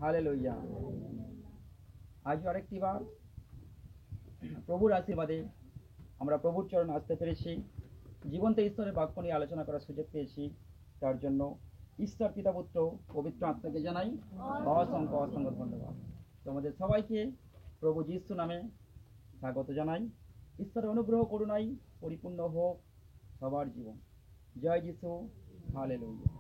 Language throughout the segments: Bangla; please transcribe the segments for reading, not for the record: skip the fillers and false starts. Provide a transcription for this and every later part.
হালেলুয়া। আজ আরেকটি বার প্রভুর আশীর্বাদে আমরা প্রভুর চরণে আসতে পেরেছি, জীবন্ত ঈশ্বরের বাক্য নিয়ে আলোচনা করার সুযোগ পেয়েছি। তার জন্য ঈশ্বর পিতা পুত্র পবিত্র আত্মাকে জানাই অসংখ্য অসংখ্য ধন্যবাদ। তোমাদের সবাইকে প্রভু যীশু নামে স্বাগত জানাই। ঈশ্বরের অনুগ্রহ করুণাই পরিপূর্ণ হোক সবার জীবন। জয় যীশু, হালেলুয়া।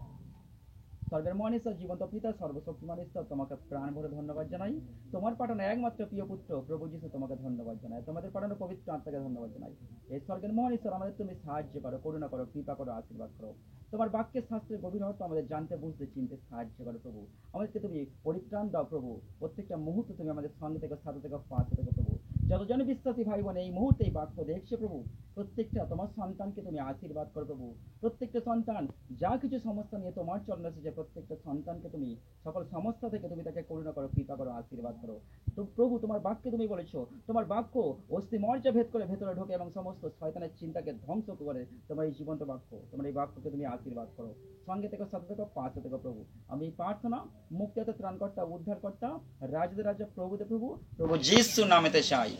স্বর্গের মহান ঈশ্বর, জীবন্ত পিতা, সর্বশক্তিমান ঈশ্বর, তোমাকে প্রাণ ভরে ধন্যবাদ জানাই। তোমার পাঠানো একমাত্র প্রিয় পুত্র প্রভু যীশু তোমাকে ধন্যবাদ জানাই। তোমাদের পাঠানো পবিত্র আত্মাকে ধন্যবাদ জানাই। এই স্বর্গের মহান ঈশ্বর, আমাদের তুমি সাহায্য করো, করুণা করো, কৃপা করো, আশীর্বাদ করো। তোমার বাক্যের শাস্ত্রের গভীর অর্থ আমাদের জানতে, বুঝতে, চিনতে সাহায্য করো প্রভু। আমাদেরকে তুমি পরিত্রাণ দাও প্রভু। প্রত্যেকটা মুহূর্ত তুমি আমাদের সঙ্গে থেকে, সাথে থেকে, পাশে থেকে প্রভু। যতজন বিশ্বাসী ভাই বোন এই মুহূর্তে এই বাক্য দেখছে প্রভু, প্রত্যেকটা তোমার সন্তানকে তুমি আশীর্বাদ করো প্রভু। প্রত্যেকটা সন্তান যা কিছু সমস্যা নিয়ে তোমার চরণে এসেছে, প্রত্যেকটা সন্তানকে তুমি সকল সমস্যা থেকে তুমি তাকে করুণা করো, কৃপা করো, আশীর্বাদ করো। তো প্রভু, তোমার বাক্যে তুমি বলেছো, তোমার বাক্য অস্থি মর্যা ভেদ করে ভেতরে ঢোকে এবং সমস্ত শয়তানের চিন্তাকে ধ্বংস করে। তোমার এই জীবন্ত বাক্য, তোমার এই বাক্যকে তুমি আশীর্বাদ করো। সঙ্গে থেকে, সাথে থেকে, পাশে থেকে প্রভু। আমি প্রার্থনা মুক্তিদাতা, ত্রাণকর্তা, উদ্ধারকর্তা, রাজদের রাজা, প্রভুতে প্রভু, প্রভু যীশু নামেতে চাই,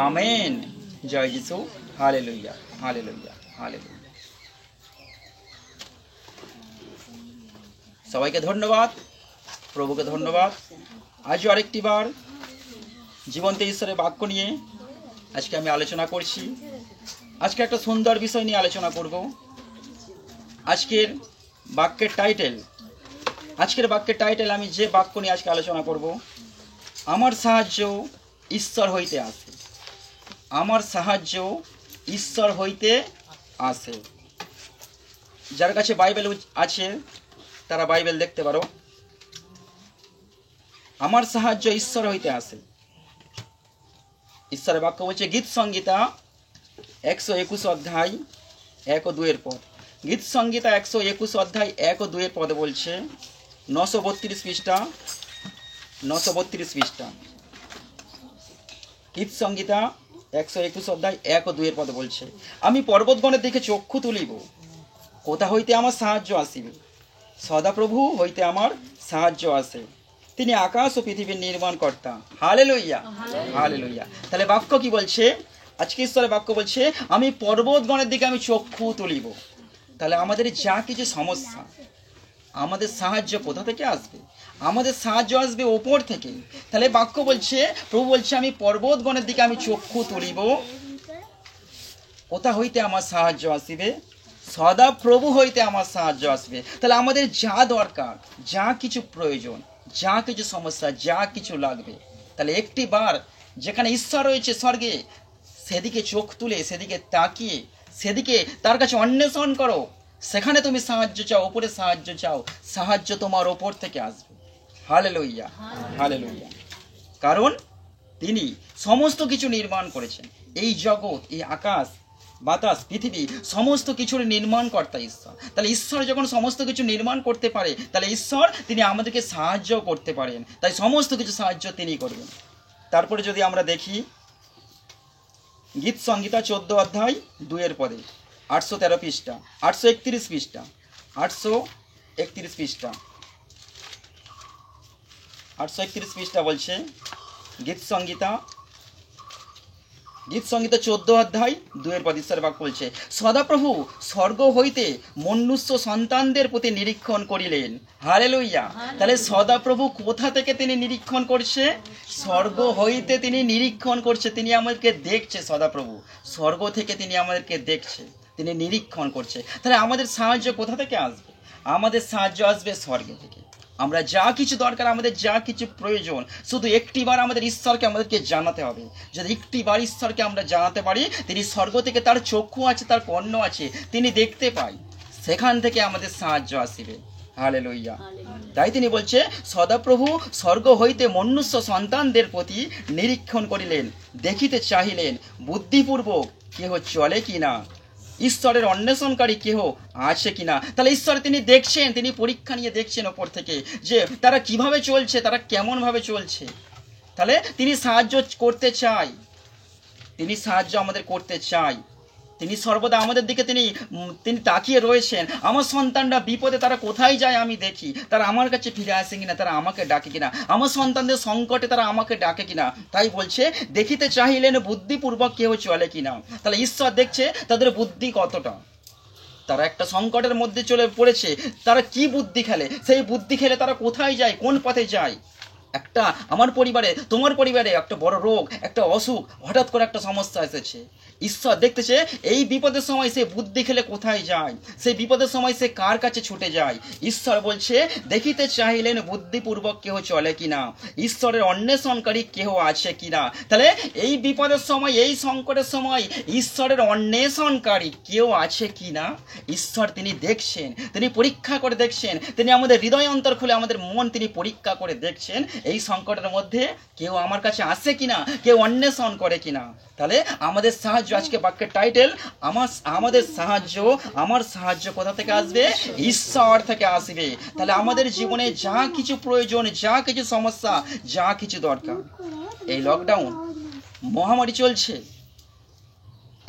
আমেন। জয় যীশু, হালেলুয়া, হালেলুয়া, হালেলুয়া। সবাইকে ধন্যবাদ, প্রভুকে ধন্যবাদ। আজও আরেকটি বার জীবন্ত ঈশ্বরের বাক্য নিয়ে আজকে আমি আলোচনা করছি। আজকে একটা সুন্দর বিষয় নিয়ে আলোচনা করব। আজকের বাক্যের টাইটেল আমি যে বাক্য নিয়ে আজকে আলোচনা করব, আমার সাহায্য ঈশ্বর হইতে আসে। আমার সাহায্য ঈশ্বর হইতে আসে। যার কাছে বাইবেল আছে তারা বাইবেল দেখতে পারো। আমার সাহায্য ঈশ্বর হইতে আসে। ঈশ্বরের বাক্য বলছে গীত সংগীতা 121 অধ্যায় 1 ও 2 পদ। গীত সংগীতা 121 অধ্যায় 1 ও 2 পদে বলছে, 932 পৃষ্ঠা, 932 পৃষ্ঠা। গীত সংগীতা 121 অধ্যায় 1 ও 2 পদে বলছে, আমি পর্বতগণের দিকে চক্ষু তুলিব, কোথা হইতে আমার সাহায্য আসিবে? সদাপ্রভু হইতে আমার সাহায্য আসে। তিনি আকাশ ও পৃথিবীর নির্মাণ কর্তা। Hallelujah, hallelujah. তাহলে বাক্য কি বলছে? আজকে ঈশ্বরের বাক্য বলছে আমি পর্বতগণের দিকে আমি চক্ষু তুলিব। তাহলে আমাদের যা কিছু সমস্যা, আমাদের সাহায্য কোথা থেকে আসবে? আমাদের সাহায্য আসবে ওপর থেকে। তাহলে বাক্য বলছে, প্রভু বলছে আমি পর্বতগণের দিকে আমি চক্ষু তুলিব, কোথা হইতে আমার সাহায্য আসিবে? সদা প্রভু হইতে আমার সাহায্য আসবে। তাহলে আমাদের যা দরকার, যা কিছু প্রয়োজন, যা কিছু সমস্যা, যা কিছু লাগবে, তাহলে একটি বার যেখানে ঈশ্বর রয়েছে স্বর্গে, সেদিকে চোখ তুলে, সেদিকে তাকিয়ে, সেদিকে তার কাছে অন্বেষণ করো। সেখানে তুমি সাহায্য চাও, ওপরে সাহায্য চাও, সাহায্য তোমার ওপর থেকে আসবে। Hallelujah, hallelujah. কারণ তিনি সমস্ত কিছু নির্মাণ করেছেন। এই জগৎ, এই আকাশ, বাতাস, পৃথিবী, সমস্ত কিছুর নির্মাণ কর্তা ঈশ্বর। তাহলে ঈশ্বর যখন সমস্ত কিছু নির্মাণ করতে পারে, তাহলে ঈশ্বর তিনি আমাদেরকে সাহায্য করতে পারেন। তাই সমস্ত কিছু সাহায্য তিনি করবেন। তারপরে যদি আমরা দেখি গীত সংগীতা 14 অধ্যায় 2 পদে, 813 পৃষ্ঠা, 831 পৃষ্ঠা, 831 পৃষ্ঠা, 831 পৃষ্ঠা বলছে গীত সংগীতা 14 অধ্যায় 2 পদ। ঈশ্বরের বাক্য বলছে, সদাপ্রভু স্বর্গ হইতে মনুষ্য সন্তানদের প্রতি নিরীক্ষণ করিলেন। হালেলুয়া। তাহলে সদাপ্রভু কোথা থেকে তিনি নিরীক্ষণ করছে? স্বর্গ হইতে তিনি নিরীক্ষণ করছে। তিনি আমাদেরকে দেখছে। সদাপ্রভু স্বর্গ থেকে তিনি আমাদেরকে দেখছে, তিনি নিরীক্ষণ করছে। তাহলে আমাদের সাহায্য কোথা থেকে আসবে? আমাদের সাহায্য আসবে স্বর্গ থেকে। আমরা যা কিছু দরকার, আমাদের যা কিছু প্রয়োজন, শুধু একটিবার আমাদের ঈশ্বরকে আমাদেরকে জানাতে হবে। যদি একটিবার ঈশ্বরকে আমরা জানাতে পারি, তিনি স্বর্গ থেকে, তার চক্ষু আছে, তার কর্ণ আছে, তিনি দেখতে পাই, সেখান থেকে আমাদের সাহায্য আসিবে। হালেলুয়া। তাই তিনি বলছে, সদাপ্রভু স্বর্গ হইতে মনুষ্য সন্তানদের প্রতি নিরীক্ষণ করিলেন, দেখিতে চাহিলেন বুদ্ধিপূর্বক কেহ চলে কিনা, ঈশ্বরের অন্বেষণকারী কেহ আছে কিনা। তাহলে ঈশ্বর তিনি দেখছেন, তিনি পরীক্ষা নিয়ে দেখছেন ওপর থেকে যে তারা কিভাবে চলছে, তারা কেমন ভাবে চলছে। তাহলে তিনি সাহায্য করতে চাই, তিনি সাহায্য আমাদের করতে চাই। তিনি সর্বদা আমাদের দিকে তিনি তাকিয়ে রয়েছেন। আমার সন্তানরা বিপদে তারা কোথায় যায় আমি দেখি, তারা আমার কাছে ফিরে আসে কিনা, তারা আমাকে ডাকে কিনা, আমার সন্তানদের সংকটে তারা আমাকে ডাকে কিনা। তাই বলছে দেখিতে চাহিলেন বুদ্ধিপূর্বক কেউ চলে কিনা। তাহলে ঈশ্বর দেখছে তাদের বুদ্ধি কতটা। তারা একটা সংকটের মধ্যে চলে পড়েছে, তারা কি বুদ্ধি খেলে, সেই বুদ্ধি খেলে তারা কোথায় যায়, কোন পথে যায়। একটা আমার পরিবারে, তোমার পরিবারে একটা বড় রোগ, একটা অসুখ, হঠাৎ করে একটা সমস্যা এসেছে। ঈশ্বর দেখতেছে এই বিপদের সময় সে বুদ্ধি খেলে কোথায় যায়, সেই বিপদের সময় সে কার কাছে ছুটে যায়। ঈশ্বর বলছে দেখিতে চাইলেন বুদ্ধিপূর্বক কেহ চলে কিনা, ঈশ্বরের অন্বেষণকারী কেহ আছে কিনা। তাহলে এই বিপদের সময়, এই সংকটের সময় ঈশ্বরের অন্বেষণকারী কেউ আছে কিনা ঈশ্বর তিনি দেখছেন, তিনি পরীক্ষা করে দেখছেন, তিনি আমাদের হৃদয় অন্তর খুলে আমাদের মন তিনি পরীক্ষা করে দেখছেন এই সংকটের মধ্যে কেউ আমার কাছে আসে কিনা, কেউ অন্বেষণ করে কিনা। তাহলে আমাদের সাহায্য, আজকে বাক্যের টাইটেল আমাদের সাহায্য, আমার সাহায্য কোথা থেকে আসবে? ঈশ্বর থেকে আসবে। তাহলে আমাদের জীবনে যা কিছু প্রয়োজন, যা কিছু সমস্যা, যা কিছু দরকার, এই লকডাউন মহামারী চলছে,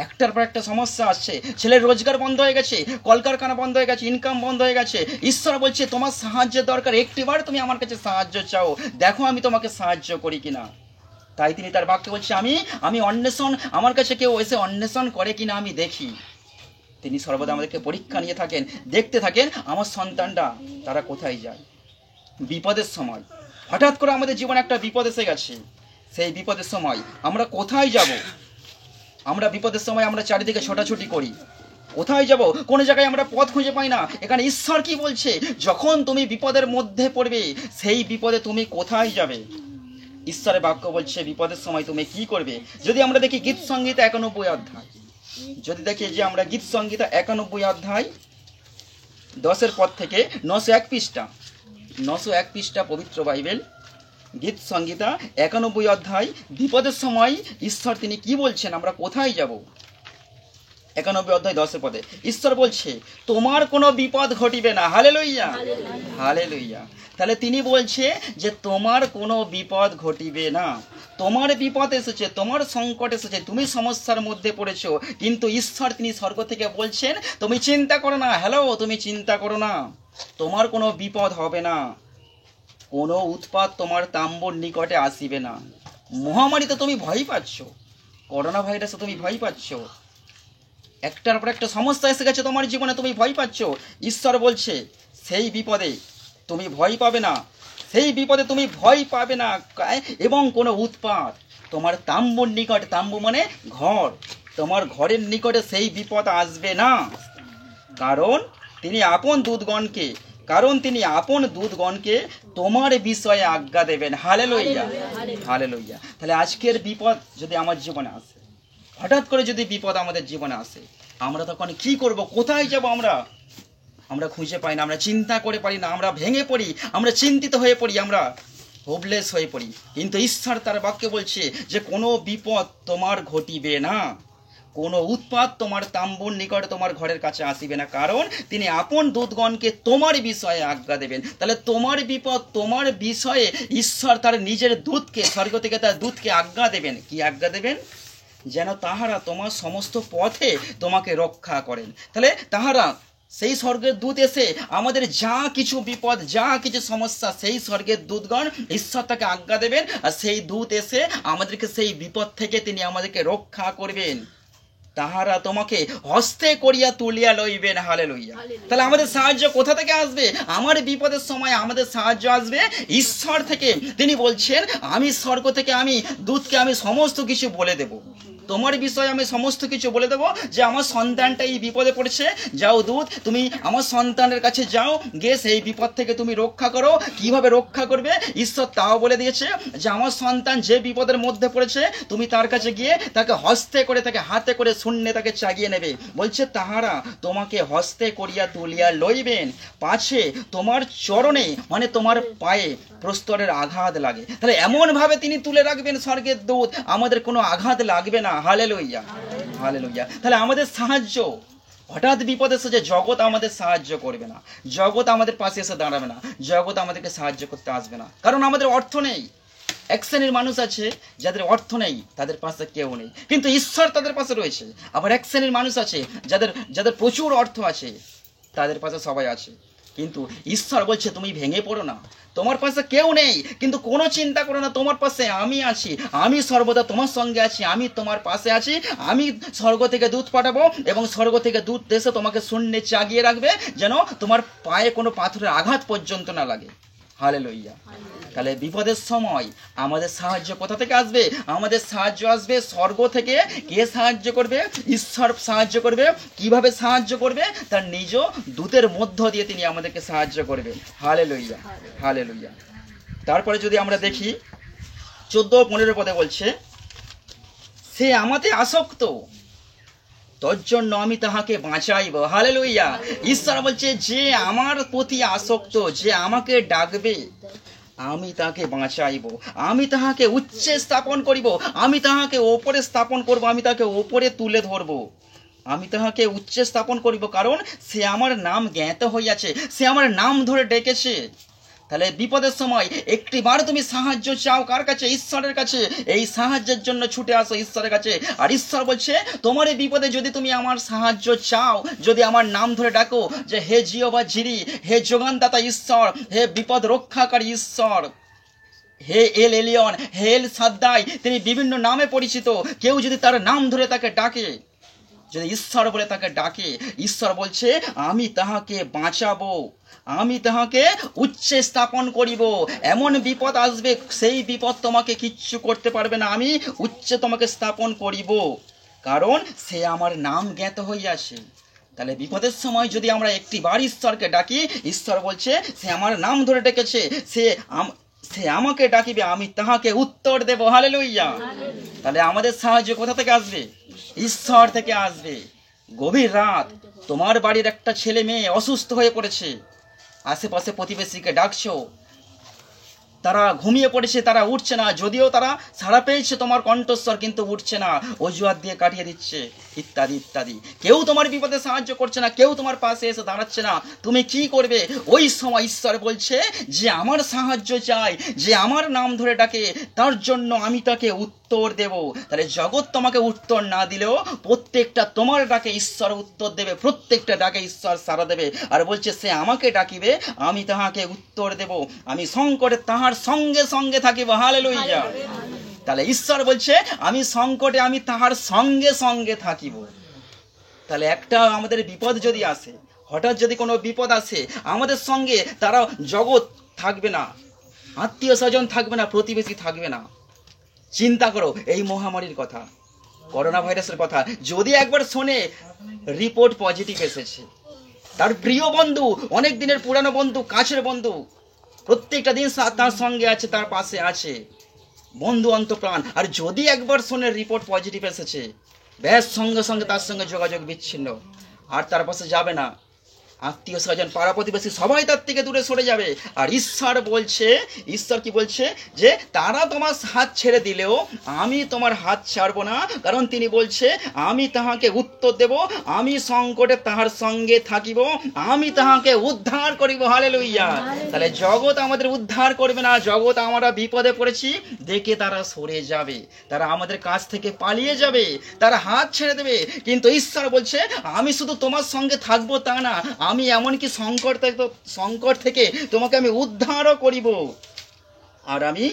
একটার পর একটা সমস্যা আসছে, ছেলের রোজগার বন্ধ হয়ে গেছে, কলকারখানা বন্ধ হয়ে গেছে, ইনকাম বন্ধ হয়ে গেছে। ঈশ্বর বলছে তোমার সাহায্যের দরকার, একটিবার তুমি আমার কাছে সাহায্য চাও, দেখো আমি তোমাকে সাহায্য করি কিনা। তাই তিনি তার বাক্যে বলছে আমি অন্বেষণ, আমার কাছে কেউ এসে অন্বেষণ করে কিনা আমি দেখি। তিনি সর্বদা আমাদেরকে পরীক্ষা নিয়ে থাকেন, দেখতে থাকেন আমার সন্তানরা তারা কোথায় যায়। বিপদের সময় হঠাৎ করে আমাদের জীবনে একটা বিপদ এসে গেছে, সেই বিপদের সময় আমরা কোথায় যাব? আমরা বিপদের সময় আমরা চারিদিকে ছোটাছুটি করি, কোথায় যাব? কোনো জায়গায় আমরা পথ খুঁজে পাই না। এখানে ঈশ্বর কি বলছে? যখন তুমি বিপদের মধ্যে পড়বে, সেই বিপদে তুমি কোথায় যাবে? ঈশ্বরের বাক্য বলছে বিপদের সময় তুমি কি করবে। যদি আমরা দেখি গীত সংহিতা 91 অধ্যায়, যদি দেখি যে আমরা গীত সংহিতা 91 অধ্যায় 10 পদ থেকে 901 পৃষ্ঠা, 901 পৃষ্ঠা পবিত্র বাইবেল, গীত সংহিতা 91 অধ্যায়, বিপদের সময় ঈশ্বর তিনি কি বলছেন, আমরা কোথায় যাব। 91 অধ্যায় 10 পদে ঈশ্বর বলছে তোমার কোনো বিপদ ঘটিবে না। Hallelujah, hallelujah. তাহলে তিনি বলছে যে তোমার কোনো বিপদ ঘটিবে না। তোমার বিপদ এসেছে, তোমার সংকট এসেছে, তুমি সমস্যার মধ্যে পড়েছো, কিন্তু ঈশ্বর তিনি স্বর্গ থেকে বলছেন তুমি চিন্তা করো না। হ্যালো, তুমি চিন্তা করো না, তোমার কোনো বিপদ হবে না, কোনো উৎপাত তোমার তাম্বুর নিকটে আসিবে না। মহামারীতে তুমি ভয় পাচ্ছ, করোনা ভাইরাসে তুমি ভয় পাচ্ছ, একটার পর একটা সমস্যা এসে গেছে তোমার জীবনে, তুমি ভয় পাচ্ছ। ঈশ্বর বলছে সেই বিপদে তুমি ভয় পাবে না, সেই বিপদে তুমি ভয় পাবে না, এবং কোনো উৎপাত তোমার তাম্বুর নিকট, তাম্বু মানে ঘর, তোমার ঘরের নিকটে সেই বিপদ আসবে না। কারণ তিনি আপন দূতগণকে তোমার বিষয়ে আজ্ঞা দেবেন। Hallelujah, hallelujah. তাহলে আজকের বিপদ যদি আমার জীবনে আসে, হঠাৎ করে যদি বিপদ আমাদের জীবনে আসে, আমরা তখন কি করব, কোথায় যাব? আমরা খুঁজে পাই না, আমরা চিন্তা করে পারি না, আমরা ভেঙে পড়ি, আমরা চিন্তিত হয়ে পড়ি, আমরা হোপলেস হয়ে পড়ি। কিন্তু ঈশ্বর তার বাক্যে বলছে যে কোনো বিপদ তোমার ঘটিবে না, কোনো উৎপাত তোমার তাম্বুর নিকট, তোমার ঘরের কাছে আসিবে না, কারণ তিনি আপন দূতগণকে তোমার বিষয়ে আজ্ঞা দেবেন। তাহলে তোমার বিপদ, তোমার বিষয়ে ঈশ্বর তার নিজের দূতকে, স্বর্গ থেকে তার দূতকে আজ্ঞা দেবেন। কি আজ্ঞা দেবেন? যেন তাহারা তোমার সমস্ত পথে তোমাকে রক্ষা করেন। তাহলে তাহারা, সেই স্বর্গের দূত এসে আমাদের যা কিছু বিপদ, যা কিছু সমস্যা, সেই স্বর্গের দূতগণ ঈশ্বর তাকে আজ্ঞা দেবেন, আর সেই দূত এসে আমাদেরকে সেই বিপদ থেকে তিনি আমাদেরকে রক্ষা করবেন। তাহারা তোমাকে হস্তে করিয়া তুলিয়া লইবেন। হালেলুইয়া। তাহলে আমাদের সাহায্য কোথা থেকে আসবে? আমার বিপদের সময় আমাদের সাহায্য আসবে ঈশ্বর থেকে। তিনি বলছেন আমি স্বর্গ থেকে আমি দূতকে আমি সমস্ত কিছু বলে দেব, তোমার বিষয়ে আমি সমস্ত কিছু বলে দেবো, যে আমার সন্তানটা এই বিপদে পড়েছে, যাও দূত তুমি আমার সন্তানের কাছে যাও, গিয়ে সেই বিপদ থেকে তুমি রক্ষা করো। কিভাবে রক্ষা করবে ঈশ্বর তাও বলে দিয়েছে, যে আমার সন্তান যে বিপদের মধ্যে পড়েছে, তুমি তার কাছে গিয়ে তাকে হস্তে করে, তাকে হাতে করে শূন্যে তাকে চাগিয়ে নেবে। বলছে তাহারা তোমাকে হস্তে করিয়া তুলিয়া লইবেন, পাছে তোমার চরণে মানে তোমার পায়ে প্রস্তরের আঘাত লাগে। তাহলে এমনভাবে তিনি তুলে রাখবেন স্বর্গের দূত, আমাদের কোনো আঘাত লাগবে না। Hallelujah, hallelujah. তাহলে আমাদের সাহায্য, হঠাৎ বিপদ এসে যে জগৎ আমাদের সাহায্য করবে না, জগৎ আমাদের পাশে এসে দাঁড়াবে না, জগৎ আমাদেরকে সাহায্য করতে আসবে না, কারণ আমাদের অর্থ নেই, এক শ্রেণীর মানুষ আছে যাদের অর্থ নেই, তাদের পাশে কেউ নেই, কিন্তু ঈশ্বর তাদের পাশে রয়েছে। আবার এক শ্রেণীর মানুষ আছে যাদের যাদের প্রচুর অর্থ আছে, তাদের পাশে সবাই আছে, কিন্তু ঈশ্বর বলছে তুমি ভেঙে পড়ো না, তোমার পাশে কেউ নেই, কিন্তু কোনো চিন্তা করো না, তোমার পাশে আমি আছি, আমি সর্বদা তোমার সঙ্গে আছি, আমি তোমার পাশে আছি, আমি স্বর্গ থেকে দূত পাঠাবো এবং স্বর্গ থেকে দূত দেশে তোমাকে শূন্যে চাগিয়ে রাখবে, যেন তোমার পায়ে কোনো পাথরের আঘাত পর্যন্ত না লাগে। হালেলুইয়া। তাহলে বিপদের সময় আমাদের সাহায্য কোথা থেকে আসবে? আমাদের সাহায্য আসবে স্বর্গ থেকে। কে সাহায্য করবে? ঈশ্বর সাহায্য করবে। কিভাবে সাহায্য করবে? তার নিজ দূতের মধ্য দিয়ে তিনি আমাদেরকে সাহায্য করবে। Hallelujah, hallelujah. তারপরে যদি আমরা দেখি 14-15 পদে বলছে, সে আমাতে আসক্ত, তোর জন্য আমি তাহাকে বাঁচাইব। হালেলুইয়া। ঈশ্বর বলছে যে আমার প্রতি আসক্ত, যে আমাকে ডাকবে, আমি তাকে বাঁচাইব, আমি তাহাকে উচ্চে স্থাপন করিব, আমি তাহাকে ওপরে স্থাপন করব, আমি তাকে ওপরে তুলে ধরব, আমি তাহাকে উচ্চে স্থাপন করিব, কারণ সে আমার নাম জ্ঞাত হইয়াছে, সে আমার নাম ধরে ডেকেছে। তাহলে বিপদের সময় একটিবার তুমি সাহায্য চাও কার কাছে? ঈশ্বরের কাছে। এই সাহায্যের জন্য ছুটে আসো ঈশ্বরের কাছে। আর ঈশ্বর বলছে তোমার এই বিপদে যদি তুমি আমার সাহায্য চাও, যদি আমার নাম ধরে ডাকো, যে হে জিহোভা জিরি, হে যোগানদাতা ঈশ্বর, হে বিপদ রক্ষাকারী ঈশ্বর, হে এল এলিয়ন, হে এল সাদ্দাই, তিনি বিভিন্ন নামে পরিচিত। কেউ যদি তার নাম ধরে তাকে ডাকে, যদি ঈশ্বর বলে তাকে ডাকে, ঈশ্বর বলছে আমি তাহাকে বাঁচাবো, আমি তাহাকে উচ্চে স্থাপন করিব। এমন বিপদ আসবে, সেই বিপদ তোমাকে কিচ্ছু করতে পারবে না, আমি উচ্চে তোমাকে স্থাপন করিব, কারণ সে আমার নাম জ্ঞাত হইয়াছে। তাহলে বিপদের সময় যদি আমরা একটিবার ঈশ্বরকে ডাকি, ঈশ্বর বলছে সে আমার নাম ধরে ডেকেছে, সে আমাকে ডাকিবে, আমি তাহাকে উত্তর দেব। হালেলুইয়া। তাহলে আমাদের সাহায্য কোথা থেকে আসবে? ঈশ্বর থেকে আসবে। গভীর রাত, তোমার বাড়ির একটা ছেলে মেয়ে অসুস্থ হয়ে পড়েছে, আশেপাশে প্রতিবেশীকে ডাকছো, তারা ঘুমিয়ে পড়েছে, তারা উঠছে না, যদিও তারা সাড়া পেয়েছে তোমার কণ্ঠস্বর, কিন্তু উঠছে না, অজুহাত দিয়ে কাটিয়ে দিচ্ছে, ইত্যাদি ইত্যাদি। কেউ তোমার বিপদে সাহায্য করছে না, কেউ তোমার পাশে এসে দাঁড়াচ্ছে না, তুমি কি করবে? ওই সময় ঈশ্বর বলছে যে আমার সাহায্য চাই, যে আমার নাম ধরে ডাকে, তার জন্য আমি তাকে উত্তর দেব। তাহলে জগৎ তোমাকে উত্তর না দিলেও প্রত্যেকটা তোমার ডাকে ঈশ্বর উত্তর দেবে, প্রত্যেকটা ডাকে ঈশ্বর সাড়া দেবে। আর বলছে সে আমাকে ডাকিবে, আমি তাহাকে উত্তর দেব, আমি সংকটে তাহার সঙ্গে সঙ্গে থাকিব। হালেলুইয়া। তাহলে ঈশ্বর বলছে আমি সংকটে আমি তাহার সঙ্গে সঙ্গে থাকিব। তাহলে একটা আমাদের বিপদ যদি আসে, হঠাৎ যদি কোনো বিপদ আসে, আমাদের সঙ্গে তারা জগৎ থাকবে না, আত্মীয় স্বজন থাকবে না, প্রতিবেশী থাকবে না। চিন্তা করো এই মহামারীর কথা, করোনা ভাইরাসের কথা, যদি একবার শোনে রিপোর্ট পজিটিভ এসেছে, তার প্রিয় বন্ধু, অনেক দিনের পুরানো বন্ধু, কাছের বন্ধু, প্রত্যেকটা দিন তার সঙ্গে আছে, তার পাশে আছে, বন্ধু অন্তপ্রাণ, আর যদি একবার শোনে রিপোর্ট পজিটিভ এসেছে, ব্যাস সঙ্গে সঙ্গে তার সঙ্গে যোগাযোগ বিচ্ছিন্ন, আর তার পাশে যাবে না, আত্মীয় স্বজন পাড়া প্রতিবেশী সবাই তার থেকে দূরে সরে যাবে। আর ঈশ্বর বলছে, ঈশ্বর কি বলছে? যে তারা তোমার হাত ছেড়ে দিলেও আমি তোমার হাত ছাড়বো না, কারণ তিনি বলছে আমি তাহাকে উত্তর দেব, আমি সংকটে তাহার সঙ্গে থাকিব, আমি তাহাকে উদ্ধার করিব। হালেলুইয়া। তাহলে জগৎ আমাদের উদ্ধার করবে না, জগৎ আমরা বিপদে পড়েছি দেখে তারা সরে যাবে, তারা আমাদের কাছ থেকে পালিয়ে যাবে, তারা হাত ছেড়ে দেবে, কিন্তু ঈশ্বর বলছে আমি শুধু তোমার সঙ্গে থাকবো তা না, আমি এমনকি সংকট থেকে তোমাকে আমি উদ্ধারও করিব, আর আমি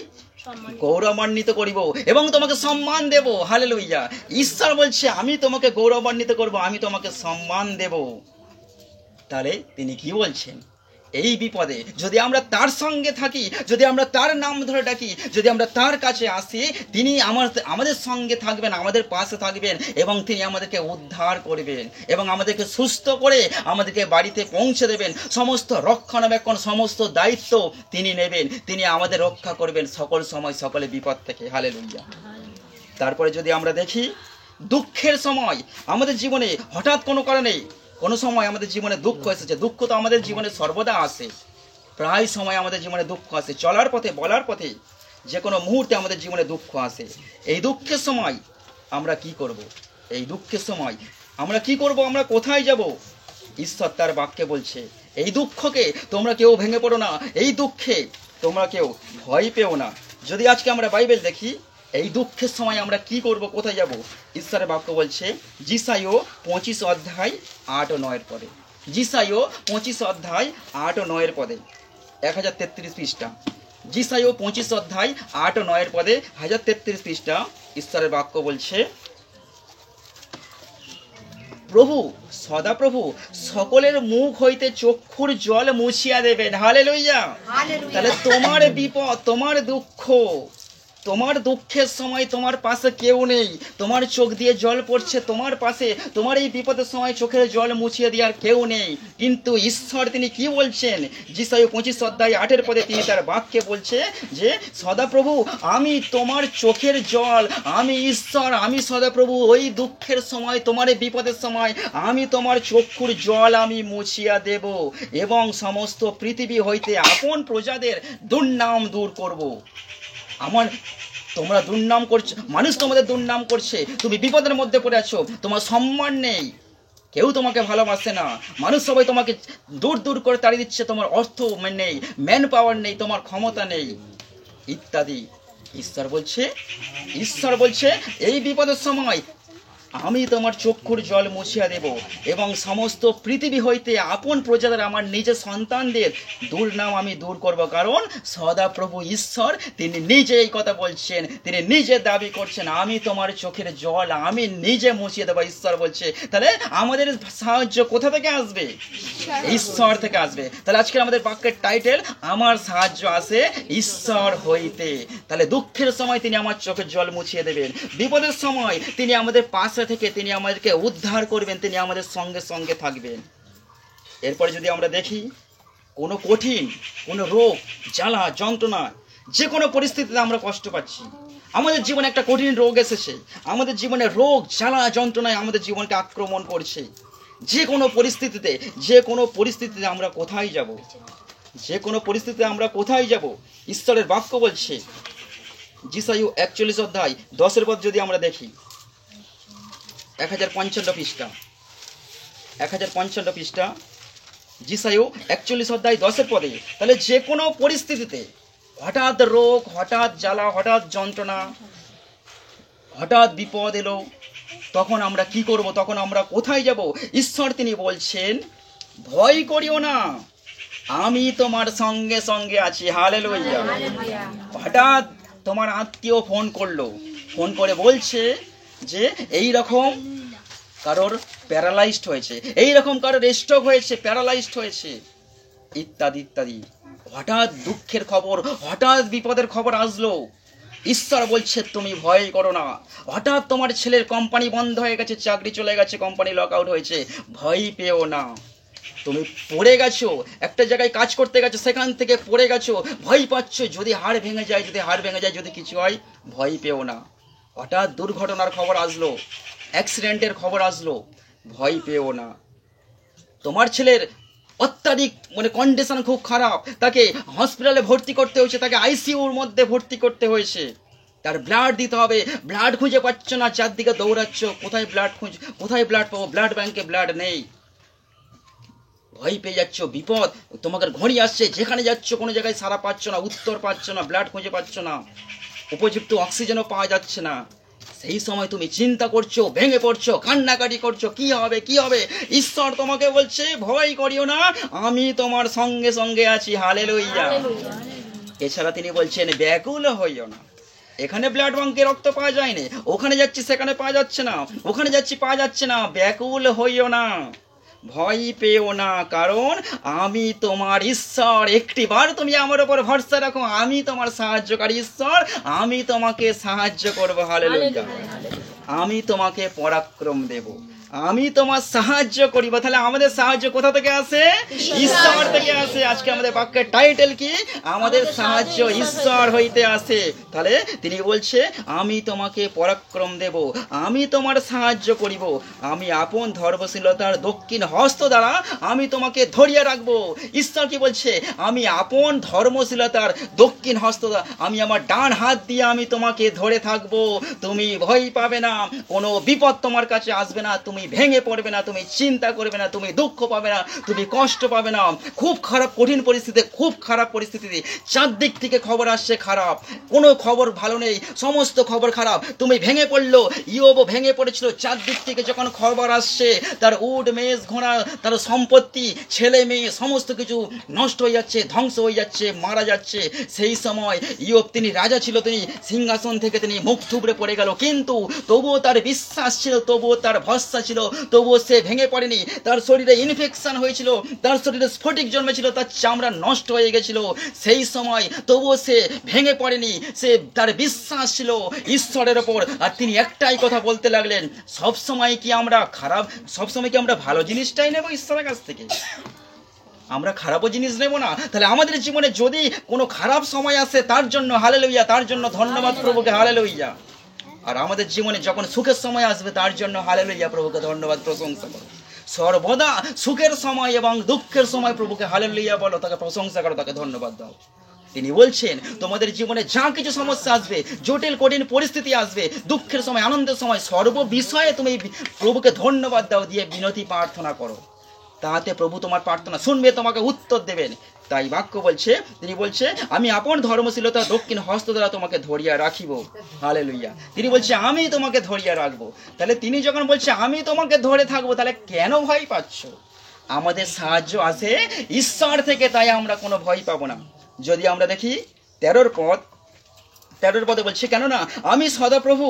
গৌরবান্বিত করিব এবং তোমাকে সম্মান দেব। হালেলুইয়া। ঈশ্বর বলছে আমি তোমাকে গৌরবান্বিত করব, আমি তোমাকে সম্মান দেব। তাহলে তিনি কি বলছেন? এই বিপদে যদি আমরা তার সঙ্গে থাকি, যদি আমরা তার নাম ধরে ডাকি, যদি আমরা তার কাছে আসি, তিনি আমাদের সঙ্গে থাকবেন, আমাদের পাশে থাকবেন, এবং তিনি আমাদেরকে উদ্ধার করবেন এবং আমাদেরকে সুস্থ করে আমাদেরকে বাড়িতে পৌঁছে দেবেন। সমস্ত রক্ষণাবেক্ষণ, সমস্ত দায়িত্ব তিনি নেবেন, তিনি আমাদের রক্ষা করবেন সকল সময় সকলে বিপদ থেকে। হালেলুইয়া। তারপরে যদি আমরা দেখি দুঃখের সময় আমাদের জীবনে হঠাৎ কোনো কারণে কোনো সময় আমাদের জীবনে দুঃখ এসেছে, দুঃখ তো আমাদের জীবনে সর্বদা আসে, প্রায় সময় আমাদের জীবনে দুঃখ আসে, চলার পথে বলার পথে যে কোনো মুহূর্তে আমাদের জীবনে দুঃখ আসে। এই দুঃখের সময় আমরা কি করব? এই দুঃখের সময় আমরা কি করব? আমরা কোথায় যাব? ঈশ্বর তার বাক্যে বলছে এই দুঃখকে তোমরা কেউ ভেঙে পড়ো না, এই দুঃখে তোমরা কেউ ভয় পেও না, যদি আজকে আমরা বাইবেল দেখি, এই দুঃখের সময় আমরা কি করব, কোথায় যাব? ঈশ্বরের বাক্য বলছে যিশাইও 25 অধ্যায় 8 ও 9 পদে, যিশাইও 25 অধ্যায় 8 ও 9 পদে, 1033 পৃষ্ঠা। যিশাইও 25 অধ্যায় 8 ও 9 পদে, 1033 পৃষ্ঠা। ঈশ্বরের বাক্য বলছে, প্রভু সদাপ্রভু সকলের মুখ হইতে চক্ষুর জল মুছিয়া দেবেন। হালেলুয়া। তাহলে তোমার বিপদ, তোমার দুঃখ, তোমার দুঃখের সময় তোমার পাশে কেউ নেই, তোমার চোখ দিয়ে জল পড়ছে, তোমার পাশে তোমার এই বিপদের সময় চোখের জল মুছিয়ে দেওয়ার কেউ নেই। কিন্তু ঈশ্বর তিনি কি বলছেন? যিশাইও 25 অধ্যায় 8 পদে তিনি তার বাক্যে বলছে যে সদাপ্রভু আমি তোমার চোখের জল, আমি ঈশ্বর, আমি সদাপ্রভু ওই দুঃখের সময়, তোমার এই বিপদের সময় আমি তোমার চক্ষুর জল আমি মুছিয়া দেব এবং সমস্ত পৃথিবী হইতে আপন প্রজাদের দুর্নাম দূর করব। আমার তোমরা দুর্নাম করছো, মানুষ তোমাদের দুর্নাম করছে, তুমি বিপদের মধ্যে পড়ে আছো, তোমার সম্মান নেই, কেউ তোমাকে ভালোবাসে না, মানুষ সবাই তোমাকে দূর দূর করে তাড়িয়ে দিচ্ছে, তোমার অর্থ নেই, ম্যান পাওয়ার নেই, তোমার ক্ষমতা নেই ইত্যাদি। ঈশ্বর বলছে এই বিপদের সময় আমি তোমার চক্ষুর জল মুছিয়া দেব এবং সমস্ত পৃথিবী হইতে আপন প্রজাদের, আমার নিজের সন্তানদের দুর্নাম আমি দূর করব। কারণ সদাপ্রভু ঈশ্বর তিনি নিজে এই কথা বলছেন, তিনি নিজে দাবি করছেন আমি তোমার চোখের জল আমি নিজে মুছিয়ে দেবো। ঈশ্বর বলছে। তাহলে আমাদের সাহায্য কোথা থেকে আসবে? ঈশ্বর থেকে আসবে। তাহলে আজকে আমাদের বাক্যের টাইটেল, আমার সাহায্য আসে ঈশ্বর হইতে। তাহলে দুঃখের সময় তিনি আমার চোখের জল মুছিয়ে দেবেন, বিপদের সময় তিনি আমাদের পাশে থেকে তিনি আমাদেরকে উদ্ধার করবেন, তিনি আমাদের সঙ্গে সঙ্গে থাকবেন। এরপরে যদি আমরা দেখি, কোনো কঠিন কোনো রোগ জ্বালা যন্ত্রণা, যে কোনো পরিস্থিতিতে আমরা কষ্ট পাচ্ছি, আমাদের জীবনে একটা কঠিন রোগ এসেছে, আমাদের জীবনে রোগ জ্বালা যন্ত্রণায় আমাদের জীবনকে আক্রমণ করছে, যে কোনো পরিস্থিতিতে আমরা কোথায় যাব? যে কোনো পরিস্থিতিতে আমরা কোথায় যাব? ঈশ্বরের বাক্য বলছে যিশাইও 41 অধ্যায় 10 পদ যদি আমরা দেখি, 1055 পৃষ্ঠা, 1055 পৃষ্ঠা, যিশাইও 41 অধ্যায় 10 পদে। তাহলে যে কোনো পরিস্থিতিতে হঠাৎ রোগ, হঠাৎ জ্বালা, হঠাৎ যন্ত্রণা, হঠাৎ বিপদ এলো, তখন আমরা কি করব? তখন আমরা কোথায় যাব? ঈশ্বর তিনি বলছেন ভয় করিও না, আমি তোমার সঙ্গে সঙ্গে আছি। হালেলুয়া। হঠাৎ তোমার আত্মীয় ফোন করলো, ফোন করে বলছে যে এই রকম কারোর প্যারালাইজড হয়েছে, এই রকম কারোর স্ট্রোক হয়েছে, প্যারালাইজড হয়েছে ইত্যাদি ইত্যাদি। হঠাৎ দুঃখের খবর, হঠাৎ বিপদের খবর আসলো, ঈশ্বর বলছে তুমি ভয় করো না। হঠাৎ তোমার ছেলের কোম্পানি বন্ধ হয়ে গেছে, চাকরি চলে গেছে, কোম্পানি লক আউট হয়েছে, ভয় পেও না। তুমি পড়ে গেছো, একটা জায়গায় কাজ করতে গেছো, সেখান থেকে পড়ে গেছো, ভয় পাচ্ছ, যদি হাড় ভেঙে যায়, যদি কিছু হয়, ভয় পেও না। হঠাৎ দুর্ঘটনার খবর আসলো, অ্যাক্সিডেন্টের খবর আসলো, ভয় পেও না। তোমার ছেলের অত্যাধিক কন্ডিশন খুব খারাপ, তাকে হসপিটালে ভর্তি করতে হয়েছে, তাকে আইসিইউর মধ্যে ভর্তি করতে হয়েছে, তার ব্লাড দিতে হবে, ব্লাড খুঁজে পাচ্ছ না, চারদিকে দৌড়াচ্ছ, কোথায় ব্লাড পাবো, ব্লাড ব্যাংকে ব্লাড নেই, ভয় পেয়ে যাচ্ছ, বিপদ তোমাকে ঘড়ি আসছে, যেখানে যাচ্ছ কোনো জায়গায় সারা পাচ্ছ না, উত্তর পাচ্ছ না, ব্লাড খুঁজে পাচ্ছ না, উপযুক্ত অক্সিজেনও পাওয়া যাচ্ছে না। সেই সময় তুমি চিন্তা করছো, ভেঙে পড়ছো, কান্নাকাটি করছো, কি হবে? ঈশ্বর তোমাকে বলছে ভয় করিও না, আমি তোমার সঙ্গে সঙ্গে আছি। হালেলুয়া। এছাড়া তিনি বলছেন ব্যাকুল হইও না। এখানে ব্লাড ব্যাংকে রক্ত পাওয়া যায়নি, ওখানে যাচ্ছি সেখানে পাওয়া যাচ্ছে না, ওখানে যাচ্ছি পাওয়া যাচ্ছে না, ব্যাকুল হইও না, ভয় পেও না, কারণ আমি তোমার ঈশ্বর। একটিবার তুমি আমার উপর ভরসা রাখো, আমি তোমার সাহায্যকারী ঈশ্বর, আমি তোমাকে সাহায্য করবো। হালেলুয়া। আমি তোমাকে পরাক্রম দেব, আমি তোমার সাহায্য করিব। তাহলে আমাদের সাহায্য কোথা থেকে আসে? ঈশ্বর থেকে আসে। আজকে আমাদের বাক্যের টাইটেল কি? আমাদের সাহায্য ঈশ্বর হইতে আসে। তাহলে তিনি বলছে আমি তোমাকে পরাক্রম দেব, আমি তোমার সাহায্য করিব, আমি আপন ধর্মশীলতার দক্ষিণ হস্ত দ্বারা আমি তোমাকে ধরিয়া রাখবো। ঈশ্বর কি বলছে? আমি আপন ধর্মশীলতার দক্ষিণ হস্ত দ্বারা, আমি আমার ডান হাত দিয়ে আমি তোমাকে ধরে থাকবো, তুমি ভয় পাবে না, কোনো বিপদ তোমার কাছে আসবে না, তুমি তুমি ভেঙে পড়বে না, তুমি চিন্তা করবে না, তুমি দুঃখ পাবে না, তুমি কষ্ট পাবে না। খুব খারাপ কঠিন পরিস্থিতি, খুব খারাপ পরিস্থিতিতে চারদিক থেকে খবর আসছে খারাপ, কোনো খবর ভালো নেই, সমস্ত খবর খারাপ, তুমি ভেঙে পড়লো। ইয়োবও ভেঙে পড়েছিল, চারদিক থেকে যখন খবর আসছে তার উট মেষ ঘোড়া, তার সম্পত্তি, ছেলে মেয়ে সমস্ত কিছু নষ্ট হয়ে যাচ্ছে, ধ্বংস হয়ে যাচ্ছে, মারা যাচ্ছে। সেই সময় ইয়োব, তিনি রাজা ছিল, তিনি সিংহাসন থেকে তিনি মুখ থুবড়ে পড়ে গেল, কিন্তু তবুও তার বিশ্বাস ছিল, তবুও তার ভরসা ছিল, তবুও সে ভেঙে পড়েনি। তার শরীরে ইনফেকশন হয়েছিল, তার শরীরে স্ফটিক জন্মেছিল, তার চামড়া নষ্ট হয়ে গেছিল, সেই সময় তবুও সে ভেঙে পড়েনি। সে তার বিশ্বাস ছিল ঈশ্বরের ওপর, আর তিনি একটাই কথা বলতে লাগলেন, সবসময় কি আমরা খারাপ, সবসময় কি আমরা ভালো জিনিসটাই নেব ঈশ্বরের কাছ থেকে? আমরা খারাপও জিনিস নেব না? তাহলে আমাদের জীবনে যদি কোনো খারাপ সময় আসে, তার জন্য হালেলুইয়া, তার জন্য ধন্যবাদ প্রভুকে, হালেলুইয়া। আর আমাদের জীবনে যখন সুখের সময় আসবে, তার জন্য হালেলুইয়া, প্রভুকে ধন্যবাদ, প্রশংসা করো। সর্বদা সুখের সময় এবং দুঃখের সময় প্রভুকে হালেলুইয়া বলো, তাকে প্রশংসা করো, তাকে ধন্যবাদ দাও। তিনি বলছেন তোমাদের জীবনে যা কিছু সমস্যা আসবে, জটিল কঠিন পরিস্থিতি আসবে, দুঃখের সময় আনন্দের সময়, সর্ব বিষয়ে তুমি প্রভুকে ধন্যবাদ দাও, দিয়ে বিনতি প্রার্থনা করো, তাহাতে প্রভু তোমার প্রার্থনা শুনবে, তোমাকে উত্তর দেবেন। তাই বাক্য বলছে, তিনি বলছে আমি আপন ধর্মশীলতা দক্ষিণ হস্ত দ্বারা তোমাকে ধরিয়া রাখিব, হালেলুইয়া। তিনি বলছে আমি তোমাকে ধরিয়া রাখবো। তাহলে তিনি যখন বলছে আমি তোমাকে ধরে থাকবো, তাহলে কেন ভয় পাচ্ছ? আমাদের সাহায্য আসে ঈশ্বর থেকে, তাই আমরা কোনো ভয় পাবো না। যদি আমরা দেখি 13 পদে বলছে, কেননা আমি সদাপ্রভু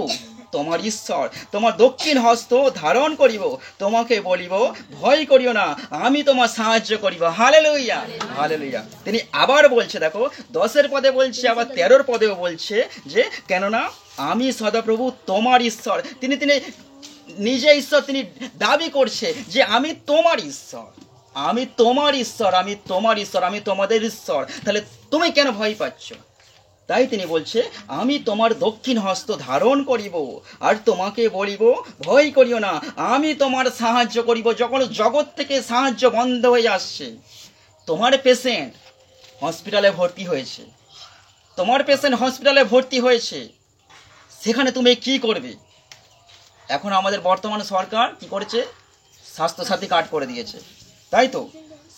তোমার ঈশ্বর, তোমার দক্ষিণ হস্ত ধারণ করিব, তোমাকে বলিব ভয় করিও না, আমি তোমার সাহায্য করিব, হালেলুইয়া, হালেলুইয়া। তিনি আবার বলছে, দেখো 10 পদে বলছে, আবার 13 পদেও বলছে যে কেননা আমি সদাপ্রভু তোমার ঈশ্বর। তিনি নিজে ঈশ্বর, তিনি দাবি করছে যে আমি তোমার ঈশ্বর, আমি তোমার ঈশ্বর, আমি তোমার ঈশ্বর, আমি তোমাদের ঈশ্বর। তাহলে তুমি কেন ভয় পাচ্ছ? তাই তিনি বলছে আমি তোমার দক্ষিণ হস্ত ধারণ করিব, আর তোমাকে বলিব ভয় করিও না, আমি তোমার সাহায্য করিব। যখন জগৎ থেকে সাহায্য বন্ধ হয়ে আসছে, তোমার পেশেন্ট হসপিটালে ভর্তি হয়েছে, তোমার পেশেন্ট হসপিটালে ভর্তি হয়েছে, সেখানে তুমি কি করবে? এখন আমাদের বর্তমান সরকার কি করেছে? স্বাস্থ্যসাথী কার্ড করে দিয়েছে, তাই তো?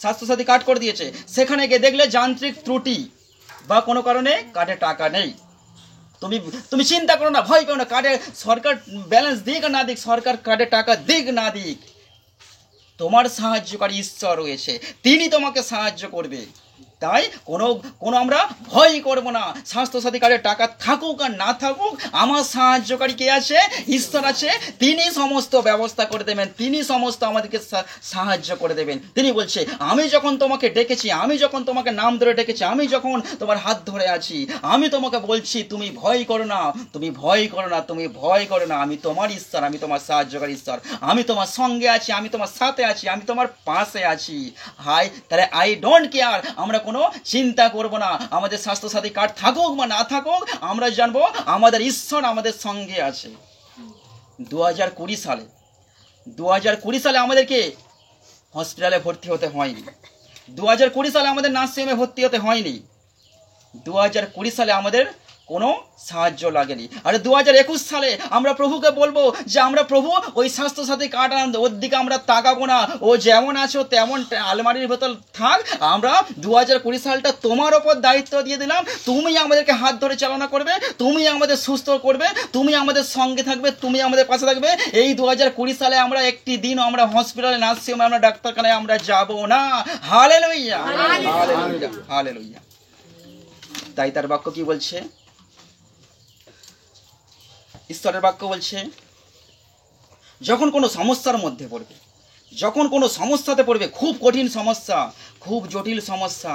স্বাস্থ্যসাথী কার্ড করে দিয়েছে। সেখানে গিয়ে দেখলে যান্ত্রিক ত্রুটি বা কোনো কারণে কার্ডে টাকা নেই, তুমি চিন্তা করো না, ভয় করো না। কার্ডে সরকার ব্যালেন্স দিক না দিক, সরকার কার্ডে টাকা দিক না দিক, তোমার সাহায্যকারী ঈশ্বর রয়েছে, তিনি তোমাকে সাহায্য করবে। তাই কোনো আমরা ভয় করব না। স্বাস্থ্যসাথী কার্ডে টাকা থাকুক আর না থাকুক, আমার সাহায্যকারী কে আছে? ঈশ্বর আছে, তিনি সমস্ত ব্যবস্থা করে দেবেন, তিনি সমস্ত আমাদেরকে সাহায্য করে দেবেন। তিনি বলছে আমি যখন তোমাকে ডেকেছি, আমি যখন তোমাকে নাম ধরে ডেকেছি, আমি যখন তোমার হাত ধরে আছি, আমি তোমাকে বলছি তুমি ভয় করো না, তুমি ভয় করো না, তুমি ভয় করো না, আমি তোমার ঈশ্বর, আমি তোমার সাহায্যকারী ঈশ্বর, আমি তোমার সঙ্গে আছি, আমি তোমার সাথে আছি, আমি তোমার পাশে আছি। হাই, তাহলে আই ডোন্ট কেয়ার, আমরা কোনো চিন্তা করব না। আমাদের স্বাস্থ্যসাথী কার্ড থাকুক বা না থাকুক, আমরা জানবো আমাদের ঈশ্বর আমাদের সঙ্গে আছে। 2020 সালে আমাদেরকে হসপিটালে ভর্তি হতে হয়নি, 2020 সালে আমাদের নার্সিংহোমে ভর্তি হতে হয়নি, 2020 সালে আমাদের কোনো সাহায্য লাগেনি। আর 2021 সালে আমরা প্রভুকে বলবো যে আমরা প্রভু ওই স্বাস্থ্যসাথী কার্ড ওর দিকে আমরা তাকাবো না, ও যেমন আছো তেমন আলমারির ভেতর থাক, আমরা 2020 সালটা তোমার ওপর দায়িত্ব দিয়ে দিলাম, তুমি আমাদেরকে হাত ধরে চালনা করবে, তুমি আমাদের সুস্থ করবে, তুমি আমাদের সঙ্গে থাকবে, তুমি আমাদের পাশে থাকবে। এই 2020 সালে আমরা একটি দিন আমরা হসপিটালে, নার্সিংহোমে, আমরা ডাক্তারখানায় আমরা যাব না। Hallelujah, hallelujah, hallelujah. তাই তার বাক্য কি বলছে? ঈশ্বরের বাক্য বলছে যখন কোনো সমস্যার মধ্যে পড়বে, যখন কোনো সমস্যাতে পড়বে, খুব কঠিন সমস্যা, খুব জটিল সমস্যা,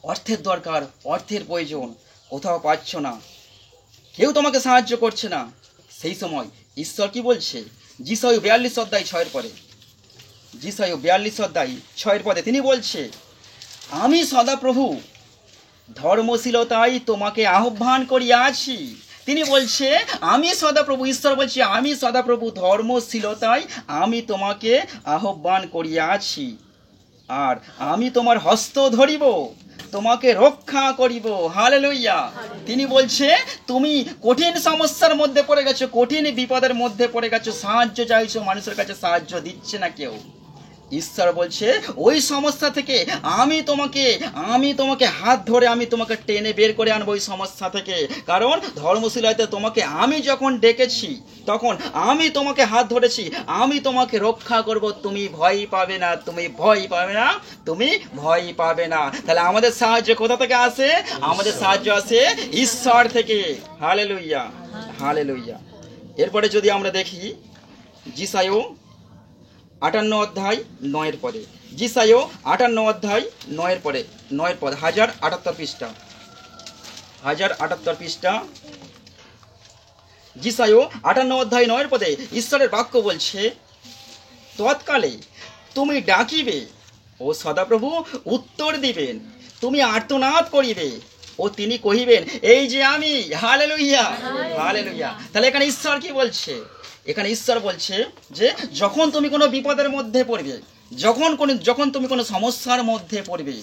অর্থের দরকার, অর্থের প্রয়োজন, কোথাও পাচ্ছ না, কেউ তোমাকে সাহায্য করছে না, সেই সময় ঈশ্বর কি বলছে? যিশায় 42 অধ্যায় 6 পদে, যিশায় 42 অধ্যায় 6 পদে তিনি বলছে আমি সদাপ্রভু ধর্মশীলতায় তোমাকে আহ্বান করিয়াছি। তিনি বলছে আমি সদাপ্রভু, ঈশ্বর বলছে আমি সদাপ্রভু ধর্মশীলতায় আমি তোমাকে আহ্বান করিয়াছি, আর আমি তোমার হস্ত ধরিব, তোমাকে রক্ষা করিব। হালেলুয়া। তিনি বলছে তুমি কঠিন সমস্যার মধ্যে পড়ে গেছো, কঠিন বিপদের মধ্যে পড়ে গেছো, সাহায্য চাইছো, মানুষের কাছে সাহায্য দিচ্ছে না কেউ। ঈশ্বর বলছে ওই সমস্যা থেকে আমি তোমাকে হাত ধরে আমি তোমাকে টেনে বের করে আনবো ওই সমস্যা থেকে। কারণ ধর্মশিলাতে তোমাকে আমি যখন ডেকেছি তখন আমি তোমাকে হাত ধরেছি, আমি তোমাকে রক্ষা করব। তুমি ভয় পাবে না, তুমি ভয় পাবে না, তুমি ভয় পাবে না। তাহলে আমাদের সাহায্য কোথা থেকে আসে? আমাদের সাহায্য আসে ঈশ্বর থেকে। Hallelujah, hallelujah. এরপরে যদি আমরা দেখি যিশায়া 58 অধ্যায় 9 পদে, যিশায়া 58 অধ্যায় 9 পদে, 9 পদ, 1078 পৃষ্ঠা, 1078 পৃষ্ঠা, যিশায়া 58 অধ্যায় 9 পদে ঈশ্বরের বাক্য বলছে, তৎকালে তুমি ডাকিবে ও সদাপ্রভু উত্তর দিবেন, তুমি আর্তনাদ করিবে ও তিনি কহিবেন এই যে আমি। Hallelujah, hallelujah. তাহলে এখানে ঈশ্বর কি বলছে? এখানে ঈশ্বর বলছে যে যখন তুমি কোনো বিপদের মধ্যে পড়বে, যখন তুমি কোনো সমস্যার মধ্যে পড়বে,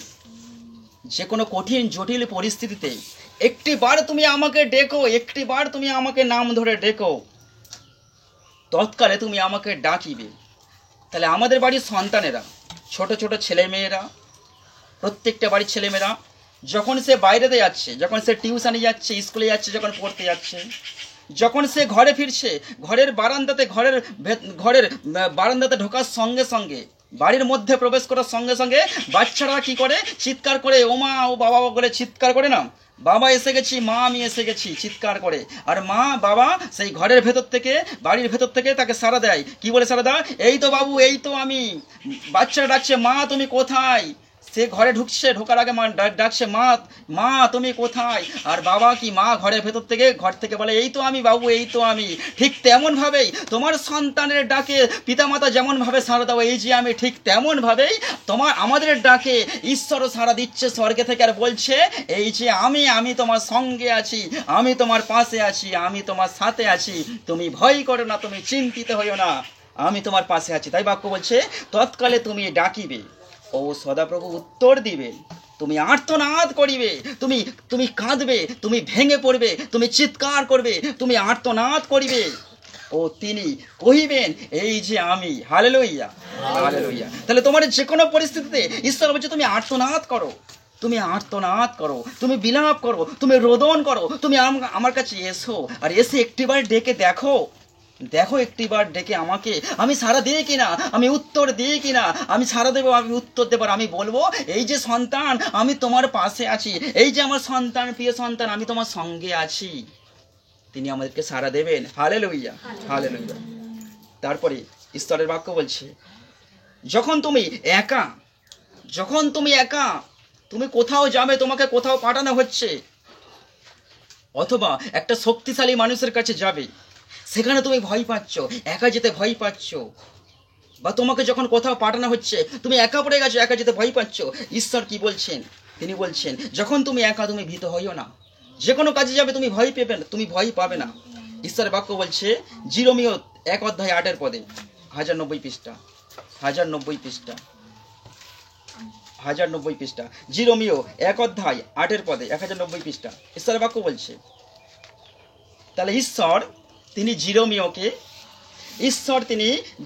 যে কোনো কঠিন জটিল পরিস্থিতিতে একটিবার তুমি আমাকে ডেকো, একটিবার তুমি আমাকে নাম ধরে ডেকো, তৎকালে তুমি আমাকে ডাকিবে। তাহলে আমাদের বাড়ির সন্তানেরা, ছোট ছোট ছেলেমেয়েরা, প্রত্যেকটা বাড়ির ছেলেমেয়েরা যখন সে বাইরেতে যাচ্ছে, যখন সে টিউশনে যাচ্ছে, স্কুলে যাচ্ছে, যখন পড়তে যাচ্ছে, যখন সে ঘরে ফিরছে, ঘরের বারান্দাতে ঢোকার সঙ্গে সঙ্গে, বাড়ির মধ্যে প্রবেশ করার সঙ্গে সঙ্গে বাচ্চারা কি করে? চিৎকার করে, ও মা ও বাবা বলে চিৎকার করে না? বাবা এসে গেছি, মা আমি এসে গেছি চিৎকার করে। আর মা বাবা সেই ঘরের ভেতর থেকে, বাড়ির ভেতর থেকে তাকে সাড়া দেয়। কি বলে সাড়া দেয়? এই তো বাবু, এই তো আমি। বাচ্চারা ডাকছে মা তুমি কোথায়? সে ঘরে ঢুকছে, ঢোকার আগে মা ডাকছে মা, মা তুমি কোথায়? আর বাবা কি মা ঘর থেকে বলে এই তো আমি বাবু, এই তো আমি। ঠিক তেমন ভাবেই তোমার সন্তানের ডাকে পিতামাতা যেমন ভাবে সাড়া দাও এই যে আমি, ঠিক তেমন ভাবেই আমাদের ডাকে ঈশ্বরও সাড়া দিচ্ছে স্বর্গে থেকে, আর বলছে এই যে আমি তোমার সঙ্গে আছি, আমি তোমার পাশে আছি, আমি তোমার সাথে আছি, তুমি ভয় করো না, তুমি চিন্তিত হইও না, আমি তোমার পাশে আছি। তাই বাক্য বলছে তৎকালে তুমি ডাকিবে ও সদাপ্রভু উত্তর দিবে, তুমি আর্তনাদ করিবে, তুমি কাঁদবে, তুমি ভেঙে পড়বে, তুমি চিৎকার করবে, তুমি আর্তনাদ করিবে ও তিনি কহিবেন এই যে আমি। Hallelujah, hallelujah. তাহলে তোমার যে কোনো পরিস্থিতিতে ঈশ্বর বলছে তুমি আর্তনাদ করো, তুমি আর্তনাদ করো, তুমি বিলাপ করো, তুমি রোদন করো, তুমি আমার কাছে এসো, আর এসে একটিবার ডেকে দেখো, একটিবার ডেকে আমাকে আমি সাড়া দিই কিনা, আমি উত্তর দিই কিনা। আমি সাড়া দেবো, আমি উত্তর দেবো, আমি বলবো এই যে সন্তান আমি তোমার পাশে আছি, এই যে আমার সন্তান, প্রিয় সন্তান আমি তোমার সঙ্গে আছি। তিনি আমাদেরকে সাড়া দেবেন। Hallelujah, hallelujah. তারপরে ঈশ্বরের বাক্য বলছে যখন তুমি একা, তুমি কোথাও যাবে, তোমাকে কোথাও পাঠানো হচ্ছে, অথবা একটা শক্তিশালী মানুষের কাছে যাবে, সেখানে তুমি ভয় পাচ্ছ, একা যেতে ভয় পাচ্ছ, বা তোমাকে যখন কোথাও পাঠানো হচ্ছে তুমি একা পড়ে গেছো, একা যেতে ভয় পাচ্ছ, ঈশ্বর কি বলছেন? তিনি বলছেন যখন তুমি একা, তুমি ভীত হইও না, যে কোনো কাজে যাবে তুমি ভয় পাবে না। ঈশ্বরের বাক্য বলছে জিরোমিও 1 অধ্যায় 8 পদে, 1090 পৃষ্ঠা, 1090 পৃষ্ঠা, 1090 পৃষ্ঠা, জিরোমিও 1 অধ্যায় 8 পদে, 1090 পৃষ্ঠা, ঈশ্বরের বাক্য বলছে। তাহলে ঈশ্বর তিনি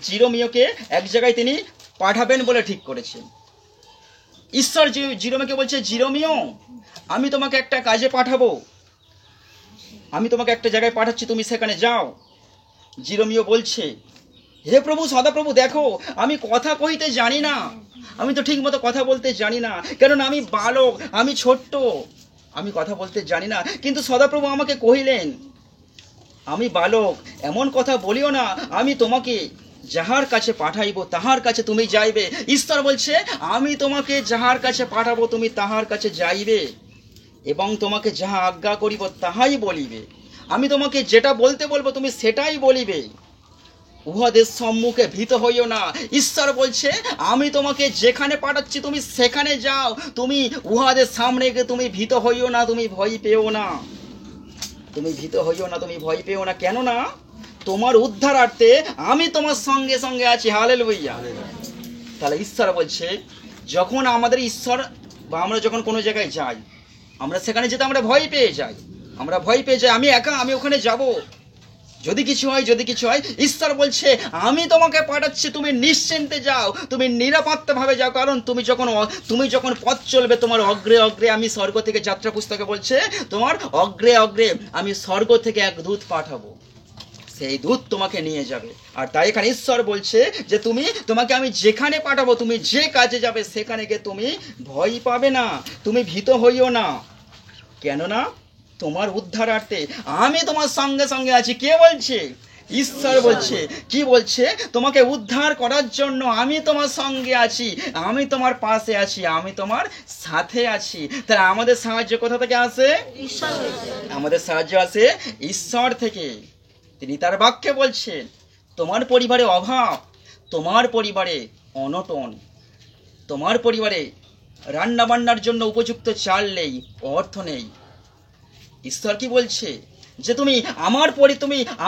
জিরোমিওকে এক জায়গায় তিনি পাঠাবেন বলে ঠিক করেছেন। ঈশ্বর জিরোমিওকে বলছে জিরোমিও আমি তোমাকে একটা কাজে পাঠাবো, আমি তোমাকে একটা জায়গায় পাঠাচ্ছি, তুমি সেখানে যাও। জিরোমিও বলছে হে প্রভু, সদাপ্রভু দেখো আমি কথা কইতে জানি না, আমি তো ঠিক মতো কথা বলতে জানি না, কারণ আমি বালক, আমি ছোট্ট, আমি কথা বলতে জানি না। কিন্তু সদাপ্রভু আমাকে কহিলেন আমি বালক, এমন কথা বলিও না, আমি তোমাকে যাহার কাছে পাঠাইব তাহার কাছে তুমি যাইবে। ঈশ্বর বলছে আমি তোমাকে যাহার কাছে পাঠাবো তুমি তাহার কাছে যাইবে, এবং তোমাকে যাহা আজ্ঞা করিব তাহাই বলিবে, আমি তোমাকে যেটা বলতে বলবো তুমি সেটাই বলিবে, উহাদের সম্মুখে ভীত হইও না। ঈশ্বর বলছে আমি তোমাকে যেখানে পাঠাচ্ছি তুমি সেখানে যাও, তুমি উহাদের সামনে গিয়ে তুমি ভীত হইও না, তুমি ভয় পেও না, তুমি ভীত হইও না, তুমি ভয় পেও না, কেননা তোমার উদ্ধারার্থে আমি তোমার সঙ্গে সঙ্গে আছি। হালেলুয়া। তাহলে ঈশ্বর বলছে যখন আমাদের ঈশ্বর বা আমরা যখন কোনো জায়গায় যাই, আমরা সেখানে যেতে আমরা ভয় পেয়ে যাই। আমি একা, আমি ওখানে যাব, যদি কিছু হয়। ঈশ্বর বলছে আমি তোমাকে পাঠাচ্ছি, তুমি নিশ্চিন্তে যাও, তুমি নিরাপত্তাভাবে যাও। কারণ তুমি যখন পথ চলবে, তোমার অগ্রে অগ্রে আমি স্বর্গ থেকে, যাত্রা পুস্তকে বলছে তোমার অগ্রে অগ্রে আমি স্বর্গ থেকে এক দূত পাঠাবো, সেই দূত তোমাকে নিয়ে যাবে। আর তাই এখানে ঈশ্বর বলছে যে তোমাকে আমি যেখানে পাঠাবো, তুমি যে কাজে যাবে সেখানে গিয়ে তুমি ভয় পাবে না, তুমি ভীত হইও না। কেননা তোমার উদ্ধারার্থে আমি তোমার সঙ্গে সঙ্গে আছি। কে বলছে? ঈশ্বর বলছে। কি বলছে? তোমাকে উদ্ধার করার জন্য আমি তোমার সঙ্গে আছি, আমি তোমার পাশে আছি, আমি তোমার সাথে আছি। তাহলে আমাদের সাহায্য কোথা থেকে আসে? আমাদের সাহায্য আসে ঈশ্বর থেকে। তিনি তার বাক্যে বলছেন তোমার পরিবারে অভাব, তোমার পরিবারে অনটন, তোমার পরিবারে রান্না বান্নার জন্য উপযুক্ত চাল নেই, অর্থ নেই। ঈশ্বর কি বলছে? যে তুমি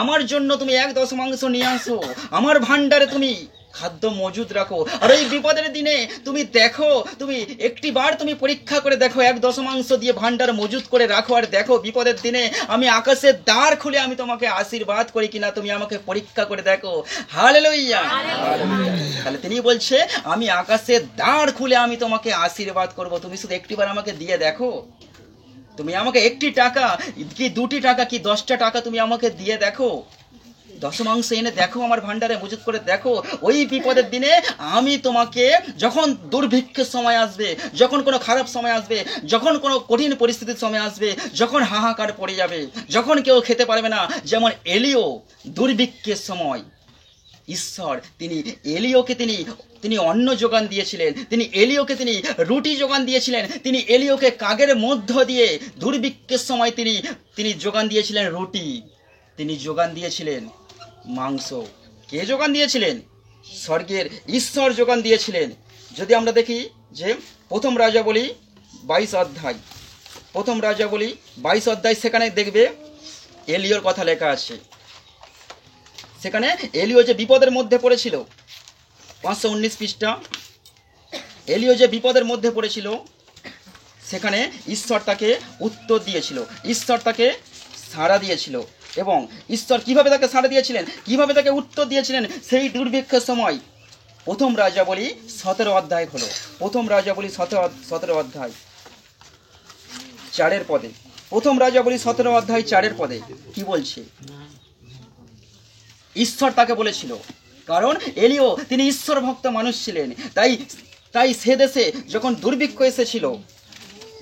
আমার জন্য তুমি 1 দশমাংশ নিয়ে আসো, আমার ভান্ডারে তুমি খাদ্য মজুদ রাখো। আর এই বিপদের দিনে তুমি দেখো, তুমি একটিবার তুমি পরীক্ষা করে দেখো, 1 দশমাংশ দিয়ে ভান্ডার মজুদ করে রাখো, আর দেখো বিপদের দিনে আমি আকাশের দ্বার খুলে আমি তোমাকে আশীর্বাদ করি কিনা, তুমি আমাকে পরীক্ষা করে দেখো। হালেলুয়া। তাহলে তিনি বলছে আমি আকাশের দ্বার খুলে আমি তোমাকে আশীর্বাদ করব, তুমি শুধু একটিবার আমাকে দিয়ে দেখো। তুমি আমাকে 1টি টাকা কি 2টি টাকা কি 10টা টাকা তুমি আমাকে দিয়ে দেখো, দশমাংশ এনে দেখো, আমার ভান্ডারে মজুদ করে দেখো। ওই বিপদের দিনে আমি তোমাকে, যখন দুর্ভিক্ষের সময় আসবে, যখন কোনো খারাপ সময় আসবে, যখন কোনো কঠিন পরিস্থিতির সময় আসবে, যখন হাহাকার পড়ে যাবে, যখন কেউ খেতে পারবে না, যেমন এলিও দুর্ভিক্ষের সময় ঈশ্বর এলিওকে তিনি অন্ন যোগান দিয়েছিলেন, তিনি এলিওকে রুটি যোগান দিয়েছিলেন, তিনি এলিওকে কাগের মধ্য দিয়ে দুর্ভিক্ষের সময় তিনি যোগান দিয়েছিলেন রুটি, তিনি যোগান দিয়েছিলেন মাংস। কে যোগান দিয়েছিলেন? স্বর্গের ঈশ্বর যোগান দিয়েছিলেন। যদি আমরা দেখি যে প্রথম রাজাবলী 22 অধ্যায়, সেখানে দেখবে এলিওর কথা লেখা আছে। সেখানে এলিও যে বিপদের মধ্যে পড়েছিল, 519 পৃষ্ঠা, এলিও যে বিপদের মধ্যে পড়েছিল, সেখানে ঈশ্বর তাকে উত্তর দিয়েছিল, ঈশ্বর তাকে সাড়া দিয়েছিল। এবং ঈশ্বর কিভাবে তাকে সাড়া দিয়েছিলেন, কিভাবে তাকে উত্তর দিয়েছিলেন সেই দুর্ভিক্ষের সময়, প্রথম রাজাবলী 17 অধ্যায় হলো, প্রথম রাজাবলী 17 অধ্যায় 4 পদে, প্রথম রাজাবলী 17 অধ্যায় 4 পদে কি বলছে? ঈশ্বর তাকে বলেছিল, কারণ এলিও তিনি ঈশ্বর ভক্ত মানুষ ছিলেন, তাই সে দেশে যখন দুর্ভিক্ষ এসেছিল,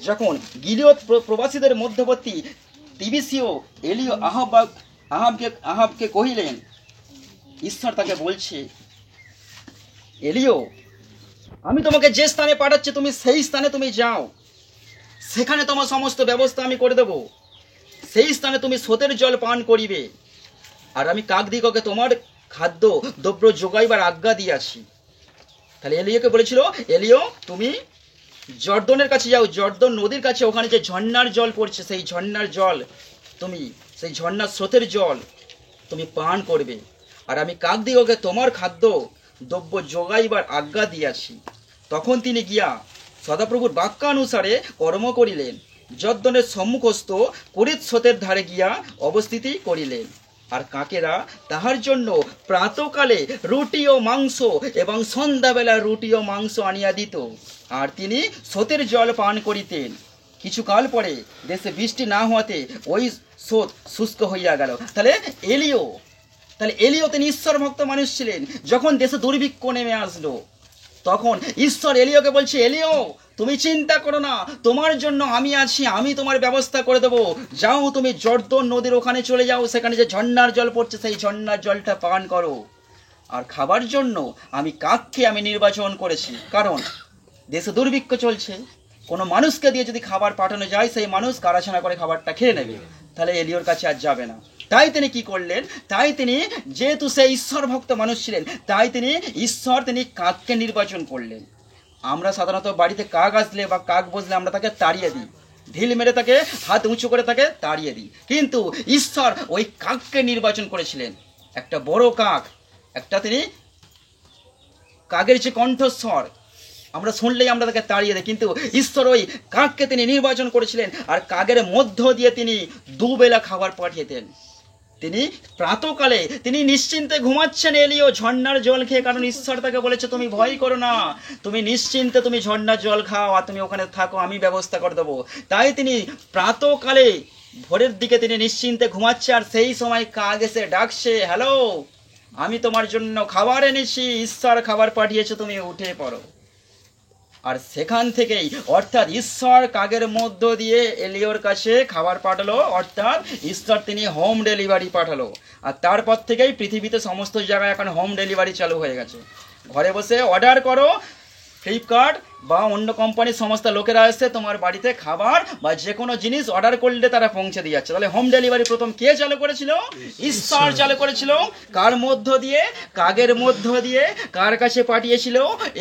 যখন গিলিয়দ প্রবাসীদের মধ্যবর্তী তিবিসীয় এলিও আহাবকে কহিলেন, ঈশ্বর তাকে বলছে, এলিও আমি তোমাকে যে স্থানে পাঠাচ্ছি তুমি সেই স্থানে তুমি যাও, সেখানে তোমার সমস্ত ব্যবস্থা আমি করে দেব, সেই স্থানে তুমি স্রোতের জল পান করিবে, আর আমি কাকদিগকে তোমার খাদ্য দ্রব্য যোগাইবার আজ্ঞা দিয়াছি। তাহলে এলিওকে বলেছিল, এলিও তুমি জর্দনের কাছে যাও, জর্দন নদীর কাছে, ওখানে যে ঝর্ণার জল পড়ছে, সেই ঝর্ণার জল সেই ঝর্ণার স্রোতের জল তুমি পান করবে, আর আমি কাকদিগকে তোমার খাদ্য দ্রব্য যোগাইবার আজ্ঞা দিয়াছি। তখন তিনি গিয়া সদাপ্রভুর বাক্যানুসারে কর্ম করিলেন, জর্দনের সম্মুখস্থ করিত স্রোতের ধারে গিয়া অবস্থিতি করিলেন। আর কাকেরা তাহার জন্য প্রাতকালে রুটি ও মাংস এবং সন্ধ্যাবেলা রুটি ও মাংস আনিয়া দিত, আর তিনি স্রোতের জল পান করিতেন। কিছুকাল পরে দেশে বৃষ্টি না হওয়াতে ওই স্রোত শুষ্ক হইয়া গেল। তাহলে এলিও তিনি ঈশ্বর ভক্ত মানুষ ছিলেন। যখন দেশে দুর্ভিক্ষ নেমে আসলো, তখন ঈশ্বর এলিওকে বলছে, এলিও তুমি চিন্তা করো না, তোমার জন্য আমি আছি, আমি তোমার ব্যবস্থা করে দেবো। যাও, তুমি জর্দন নদীর ওখানে চলে যাও, সেখানে যে ঝর্ণার জল পড়ছে সেই ঝর্ণার জলটা পান করো। আর খাবার জন্য আমি কাককে নির্বাচন করেছি, কারণ দেশে দুর্ভিক্ষ চলছে, কোনো মানুষকে দিয়ে যদি খাবার পাঠানো যায়, সেই মানুষ কারাছানা করে খাবারটা খেয়ে নেবে, তাহলে এলিওর কাছে আর যাবে না। তাই তিনি কি করলেন? যেহেতু সে ঈশ্বর ভক্ত মানুষ ছিলেন, তাই তিনি কাককে নির্বাচন করলেন। আমরা সাধারণত বাড়িতে কাক আসলে বা কাক বসলে আমরা তাকে তাড়িয়ে দিই, ঢিল মেরে তাকে হাত উঁচু করে তাকে তাড়িয়ে দিই, কিন্তু ঈশ্বর ওই কাককে নির্বাচন করেছিলেন। একটা বড় কাক, তিনি কাকের যে কণ্ঠস্বর, আমরা শুনলেই আমরা তাকে তাড়িয়ে দিই, কিন্তু ঈশ্বর ওই কাককে তিনি নির্বাচন করেছিলেন আর কাকের মধ্য দিয়ে তিনি দুবেলা খাবার পাঠিয়ে দেন। তিনি প্রাতকালে তিনি নিশ্চিন্তে ঘুমাচ্ছেন এলিও ঝর্ণার জল খেয়ে, কারণ ঈশ্বর তাকে বলেছে তুমি ভয় করো না, তুমি নিশ্চিন্তে তুমি ঝর্ণার জল খাও আর তুমি ওখানে থাকো, আমি ব্যবস্থা করে দেবো। তাই তিনি প্রাতকালে ভোরের দিকে তিনি নিশ্চিন্তে ঘুমাচ্ছে, আর সেই সময় কাক এসে ডাকছে, হ্যালো, আমি তোমার জন্য খাবার এনেছি, ঈশ্বর খাবার পাঠিয়েছে, তুমি উঠে পড়ো। আর সেখান থেকেই অর্থাৎ ঈশ্বর কাকের মধ্য দিয়ে এলিওর কাছে খাবার পাঠালো, অর্থাৎ ঈশ্বর তিনি হোম ডেলিভারি পাঠালো। আর তারপর থেকেই পৃথিবীতে সমস্ত জায়গায় এখন হোম ডেলিভারি চালু হয়ে গেছে। ঘরে বসে অর্ডার করো, ফ্লিপকার্ট বা অন্য কোম্পানির সমস্ত লোকেরা এসে তোমার বাড়িতে খাবার বা যে কোনো জিনিস অর্ডার করলে তারা পৌঁছে দিয়ে যাচ্ছে। তাহলে হোম ডেলিভারি প্রথম কে চালু করেছিল? ঈশ্বর চালু করেছিল। কার মধ্য দিয়ে? কাকের মধ্য দিয়ে। কার কাছে পাঠিয়েছিল?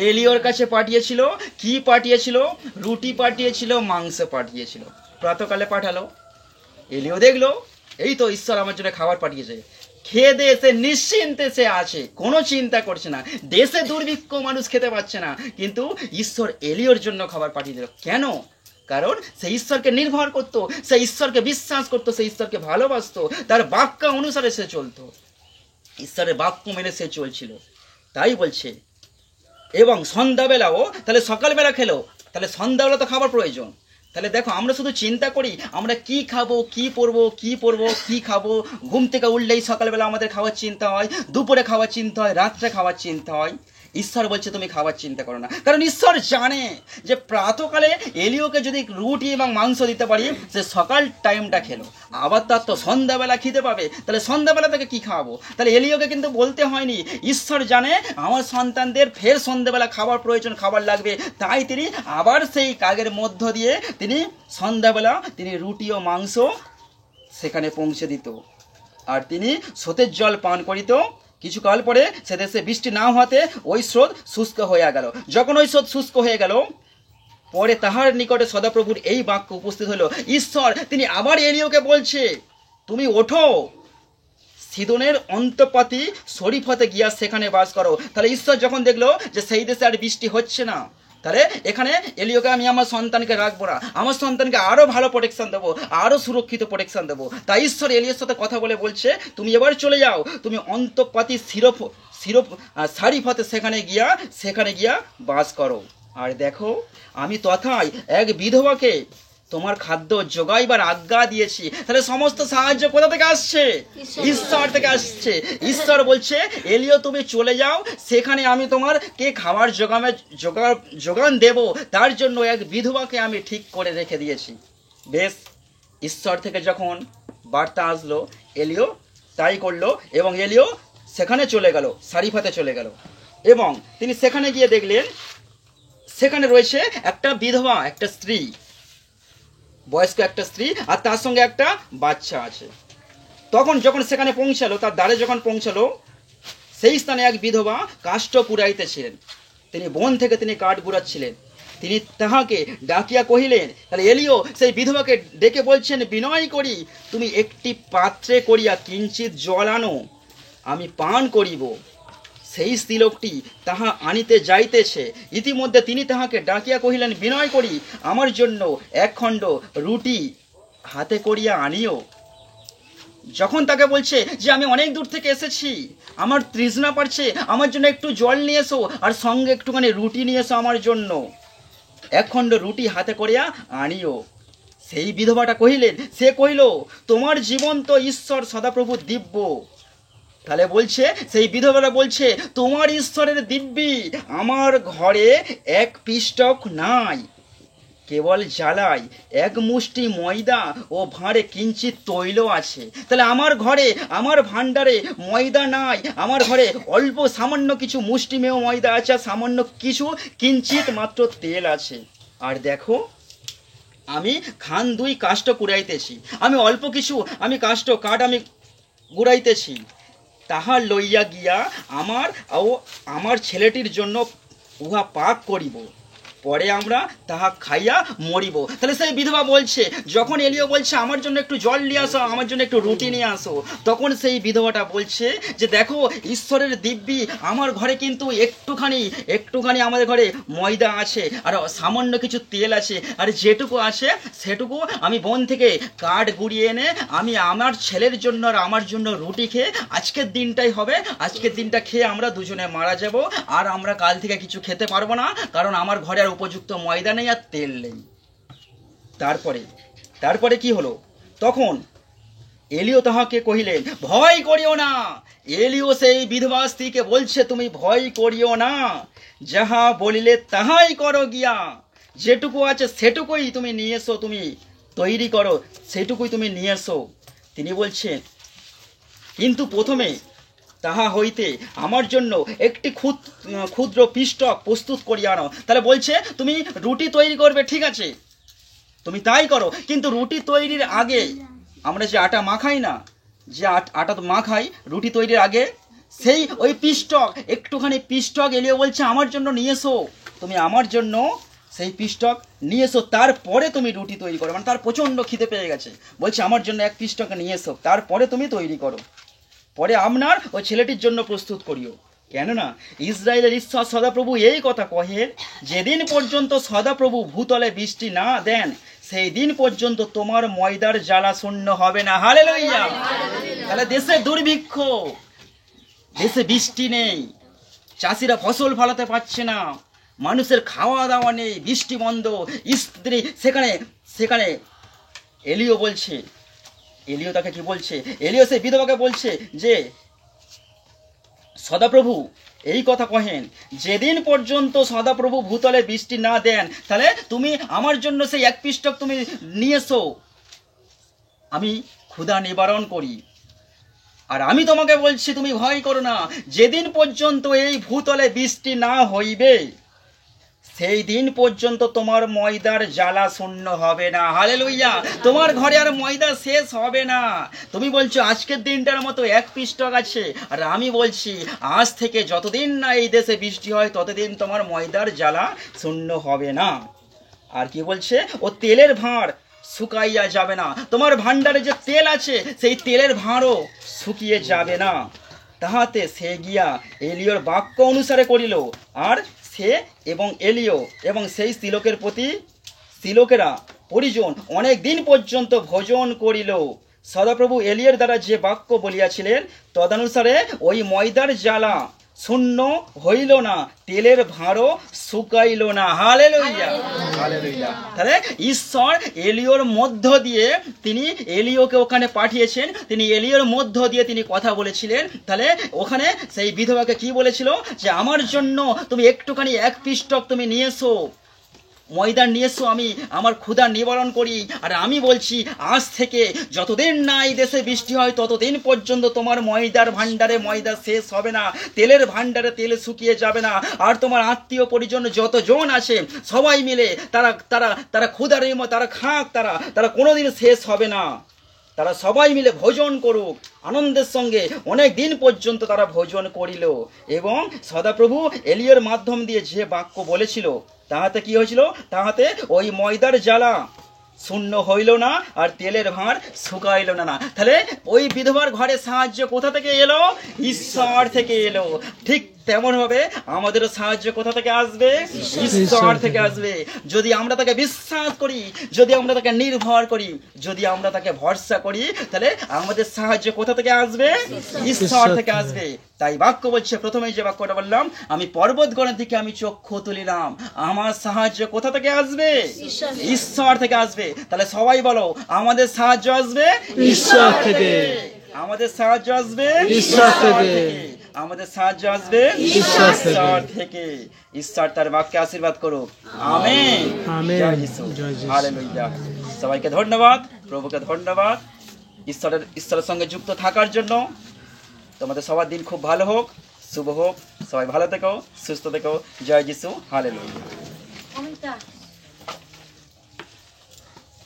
এলিওর কাছে পাঠিয়েছিল। কি পাঠিয়েছিল? রুটি পাঠিয়েছিল, মাংস পাঠিয়েছিল। প্রাতকালে পাঠালো, এলিও দেখলো এই তো ঈশ্বর আমার জন্য খাবার পাঠিয়েছে, খেয়ে দিয়ে সে নিশ্চিন্তে সে আছে, কোনো চিন্তা করছে না। দেশে দুর্ভিক্ষ, মানুষ খেতে পাচ্ছে না, কিন্তু ঈশ্বর এলিওর জন্য খাবার পাঠিয়ে দিল। কেন? কারণ সে ঈশ্বরকে নির্ভর করতো, সে ঈশ্বরকে বিশ্বাস করতো, সে ঈশ্বরকে ভালোবাসতো, তার বাক্য অনুসারে সে চলতো, ঈশ্বরের বাক্য মেনে সে চলছিল। তাই বলছে, এবং সন্ধ্যাবেলাও, তাহলে সকালবেলা খেলো, তাহলে সন্ধ্যাবেলা তো খাবার প্রয়োজন। তাহলে দেখো, আমরা শুধু চিন্তা করি আমরা কি খাবো, কি পরবো, কি পরবো, কি খাবো। ঘুম থেকে উঠলেই সকালবেলা আমাদের খাওয়ার চিন্তা হয়, দুপুরে খাওয়ার চিন্তা হয়, রাত্রে খাওয়ার চিন্তা হয়। ঈশ্বর বলছে তুমি খাবার চিন্তা করো না, কারণ ঈশ্বর জানে যে প্রাতকালে এলিওকে যদি রুটি এবং মাংস দিতে পারি, সে সকাল টাইমটা খেলো, আবার তার তো সন্ধ্যাবেলা খিদে পাবে, তাহলে সন্ধ্যাবেলা থেকে কি খাওয়াবো? তাহলে এলিওকে কিন্তু বলতে হয়নি, ঈশ্বর জানে আমার সন্তানদের ফের সন্ধ্যাবেলা খাবার প্রয়োজন, খাবার লাগবে, তাই তিনি আবার সেই কাকের মধ্য দিয়ে তিনি সন্ধ্যাবেলা তিনি রুটি ও মাংস সেখানে পৌঁছে দিত, আর তিনি স্রোতের জল পান করিত। কিছুকাল পরে সে দেশে বৃষ্টি না হওয়াতে ওই স্রোত শুষ্ক হয়ে গেল। যখন ওই স্রোত শুষ্ক হয়ে গেল, পরে তাহার নিকটে সদাপ্রভুর এই বাক্য উপস্থিত হলো। ঈশ্বর তিনি আবার এলিওকে বলছে, তুমি ওঠো, সিদনের অন্তপাতি শরীফতে গিয়া সেখানে বাস করো। তাহলে ঈশ্বর যখন দেখলো যে সেই দেশে আর বৃষ্টি হচ্ছে না, তাহলে এখানে এলিওকে আমি আমার সন্তানকে রাখবো না, আমার সন্তানকে আরো ভালো প্রোটেকশন দেবো, আরো সুরক্ষিত প্রোটেকশন দেবো। তাই ঈশ্বর এলিওর সাথে কথা বলে বলছে, তুমি এবার চলে যাও, তুমি অন্তপাতি সারিফতে সেখানে গিয়া বাস করো। আর দেখো, আমি তথায় এক বিধবাকে তোমার খাদ্য যোগাইবার আজ্ঞা দিয়েছি। তাহলে সমস্ত সাহায্য কোথা থেকে আসছে? ঈশ্বর থেকে আসছে। ঈশ্বর বলছে, এলিও তুমি চলে যাও, সেখানে আমি তোমার কে খাবার যোগান দেব, তার জন্য এক বিধবাকে আমি ঠিক করে রেখে দিয়েছি। বেশ, ঈশ্বর থেকে যখন বার্তা আসলো, এলিও তাই করলো, এবং এলিও সেখানে চলে গেল, সারিফাতে চলে গেল, এবং তিনি সেখানে গিয়ে দেখলেন সেখানে রয়েছে একটা বিধবা, একটা স্ত্রী, বয়স্ক একটা স্ত্রী, আর তার সঙ্গে একটা বাচ্চা আছে। তখন যখন সেখানে পৌঁছালো, তার দ্বারে যখন পৌঁছালো, সেই স্থানে এক বিধবা কাষ্ঠ কুড়াইতেছিলেন। তিনি বন থেকে তিনি কাঠ কুড়াচ্ছিলেন। তিনি তাহাকে ডাকিয়া কহিলেন, তাহলে এলিও সেই বিধবাকে ডেকে বলছেন, বিনয় করি তুমি একটি পাত্রে করিয়া কিঞ্চিত জল আনো, আমি পান করিব। সেই স্ত্রীলোকটি তাহা আনিতে যাইতেছে, ইতিমধ্যে তিনি তাহাকে ডাকিয়া কহিলেন, বিনয় করি আমার জন্য এক খণ্ড রুটি হাতে করিয়া আনিও। যখন তাকে বলছে যে আমি অনেক দূর থেকে এসেছি, আমার তৃষ্ণা পাচ্ছে, আমার জন্য একটু জল নিয়ে এসো, আর সঙ্গে একটুখানি রুটি নিয়ে এসো আমার জন্য, এক খণ্ড রুটি হাতে করিয়া আনিও। সেই বিধবাটা কহিলেন, সে কহিল, তোমার জীবন তো ঈশ্বর সদাপ্রভু দিব্য। তাহলে বলছে, সেই বিধবাটা বলছে, তোমার ঈশ্বরের দিব্যি, আমার ঘরে এক পিষ্টক নাই, কেবল জ্বালাই এক মুষ্টি ময়দা ও ভাঁড়ে কিঞ্চিত তৈল আছে। তাহলে আমার ঘরে, আমার ভাণ্ডারে ময়দা নাই, আমার ঘরে অল্প সামান্য কিছু মুষ্টিমেয় ময়দা আছে, সামান্য কিছু কিঞ্চিত মাত্র তেল আছে। আর দেখো, আমি খান দুই কাষ্ঠ কুড়াইতেছি, আমি অল্প কিছু আমি কাঠ আমি গুড়াইতেছি, তাহা লইয়া গিয়া আমার ও আমার ছেলেটির জন্য উহা পাক করিব। পরে আমরা তাহা খাইয়া মরিব। তাহলে সেই বিধবা বলছে, যখন এলিও বলছে আমার জন্য একটু জল নিয়ে আসো, আমার জন্য একটু রুটি নিয়ে আসো, তখন সেই বিধবাটা বলছে যে দেখো ঈশ্বরের দিব্যি আমার ঘরে কিন্তু একটুখানি আমাদের ঘরে ময়দা আছে আর সামান্য কিছু তেল আছে, আর যেটুকু আছে সেটুকু আমি বন থেকে কাঠ গুড়িয়ে এনে আমি আমার ছেলের জন্য আর আমার জন্য রুটি খেয়ে আজকের দিনটাই হবে, আজকের দিনটা খেয়ে আমরা দুজনে মারা যাব, আর আমরা কাল থেকে কিছু খেতে পারবো না, কারণ আমার ঘরে আর উপযুক্ত ময়দা নেই আর তেল নেই। তারপরে কি হলো? তখন এলিও তাহাকে কহিলেন, ভয় করিও না। এলিও সেই বিধবা স্ত্রীকে বলছে, তুমি ভয় করিও না, যাহা বলিলে তাহাই করো গিয়া, যেটুকু আছে সেটুকুই তুমি নিয়ে এসো, তুমি তৈরি করো, সেটুকুই তুমি নিয়ে এসো। তিনি বলছে, কিন্তু প্রথমে তাহা হইতে আমার জন্য একটি ক্ষুদ্র পিষ্টক প্রস্তুত করিয়া আনো। তাহলে বলছে তুমি রুটি তৈরি করবে, ঠিক আছে তুমি তাই করো, কিন্তু রুটি তৈরির আগে আমরা যে আটা মাখাই না, যে আটা তো মাখাই রুটি তৈরির আগে, সেই ওই পিষ্টক, একটুখানি পিষ্টক এলিও বলছে আমার জন্য নিয়ে এসো, তুমি আমার জন্য সেই পিষ্টক নিয়ে এসো, তারপরে তুমি রুটি তৈরি করো। মানে তার প্রচণ্ড খিদে পেয়ে গেছে, বলছে আমার জন্য এক পিষ্টক নিয়ে এসো, তারপরে তুমি তৈরি করো, পরে আপনার ওই ছেলেটির জন্য প্রস্তুত করিও। কেননা ইসরায়েলের ঈশ্বর সদাপ্রভু এই কথা কহেন, যেদিন পর্যন্ত সদাপ্রভু ভূতলে বৃষ্টি না দেন সেই দিন পর্যন্ত তোমার ময়দার জ্বালা শূন্য হবে না। হালেলুয়া। তাহলে দেশে দুর্ভিক্ষ, দেশে বৃষ্টি নেই, চাষিরা ফসল ফলাতে পারছে না, মানুষের খাওয়া দাওয়া নেই, বৃষ্টি বন্ধ, স্ত্রী সেখানে এলিও বলছে, এলিও তাকে কি বলছে? এলিও সেই বিধবাকে বলছে যে সদাপ্রভু এই কথা কহেন, যেদিন পর্যন্ত সদাপ্রভু ভূতলে বৃষ্টি না দেন, তাহলে তুমি আমার জন্য সেই এক পিষ্টক তুমি নিয়ে এসো, আমি ক্ষুধা নিবারণ করি। আর আমি তোমাকে বলছি তুমি ভয় করো না, যেদিন পর্যন্ত এই ভূতলে বৃষ্টি না হইবে সেই দিন পর্যন্ত তোমার ময়দার জ্বালা শূন্য হবে না। হালেলুইয়া। তোমার ঘরে আর ময়দা শেষ হবে না। তুমি বলছো আজকের দিনটার মতো এক পিষ্টক আছে, আর আমি বলছি আজ থেকে যতদিন না এই দেশে বৃষ্টি হয় ততদিন তোমার ময়দার জ্বালা শূন্য হবে না। আর কি বলছে? ও তেলের ভাঁড় শুকাইয়া যাবে না। তোমার ভান্ডারে যে তেল আছে সেই তেলের ভাঁড়ও শুকিয়ে যাবে না। তাহাতে সে গিয়া এলিওর বাক্য অনুসারে করিল, আর সে এবং এলিও এবং সেই স্ত্রীলোকেরা পরিজন অনেক দিন পর্যন্ত ভোজন করিল। সদাপ্রভু এলিয়ের দ্বারা যে বাক্য বলিয়াছিলেন তদানুসারে ওই ময়দার জ্বালা শূন্য হইল না, তেলের ভাঁড়ও শুকাইল না। Hallelujah, hallelujah. তাহলে ঈশ্বর এলিওর মধ্য দিয়ে তিনি এলিওকে ওখানে পাঠিয়েছেন, তিনি এলিওর মধ্য দিয়ে তিনি কথা বলেছিলেন। তাহলে ওখানে সেই বিধবাকে কি বলেছিল? যে আমার জন্য তুমি একটুখানি এক পিষ্টক তুমি নিয়ে এসো, ময়দা নিয়ে এসো, আমি আমার ক্ষুধা নিবারণ করি। আর আমি বলছি আজ থেকে যতদিন না এই দেশে বৃষ্টি হয় ততদিন পর্যন্ত তোমার ময়দার ভান্ডারে ময়দা শেষ হবে না, তেলের ভান্ডারে তেল শুকিয়ে যাবে না। আর তোমার আত্মীয় পরিজন যতজন আছে সবাই মিলে তারা তারা তারা ক্ষুধার তারা খাক, তারা কোনোদিন শেষ হবে না। তারা সবাই মিলে ভোজন করুক, আনন্দের সঙ্গে অনেক দিন পর্যন্ত তারা ভোজন করিল। এবং সদাপ্রভু এলিয়ের মাধ্যম দিয়ে যে বাক্য বলেছিল তাহাতে কি হয়েছিল? তাহাতে ওই ময়দার জ্বালা শূন্য হইল না, আর তেলের ভাঁড় শুকাইল না। তাহলে ওই বিধবার ঘরে সাহায্য কোথা থেকে এলো? ঈশ্বর থেকে এলো। ঠিক তেমন হবে আমাদেরও সাহায্য কোথা থেকে আসবে? ঈশ্বর থেকে আসবে। যদি আমরা তাকে বিশ্বাস করি, যদি আমরা তাকে নির্ভর করি, যদি আমরা তাকে ভরসা করি, তাহলে আমাদের সাহায্য কোথা থেকে আসবে? ঈশ্বর থেকে আসবে। তাই বাক্য বলছে, প্রথমে যে বাক্যটা বললাম, আমি পর্বতগণের দিকে আমি চক্ষু তুলিলাম, আমার সাহায্য কোথা থেকে আসবে? ঈশ্বর থেকে আসবে। তাহলে সবাই বলো, আমাদের সাহায্য আসবে ঈশ্বর থেকে, আমাদের সাহায্য আসবে ঈশ্বর থেকে, আমাদের সাহায্য আসবে ঈশ্বর থেকে। ঈশ্বর তার বাক্যে আশীর্বাদ করুক। আমেন। জয় যিশু। হালেলুয়া। সবাইকে ধন্যবাদ, প্রভুকে ধন্যবাদ ঈশ্বরের সঙ্গে যুক্ত থাকার জন্য। তোমাদের সবার দিন খুব ভালো হোক, শুভ হোক। সবাই ভালো থেকো, সুস্থ থেকো। জয় যিশু। হালেলুয়া।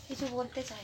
কিছু বলতে চাই।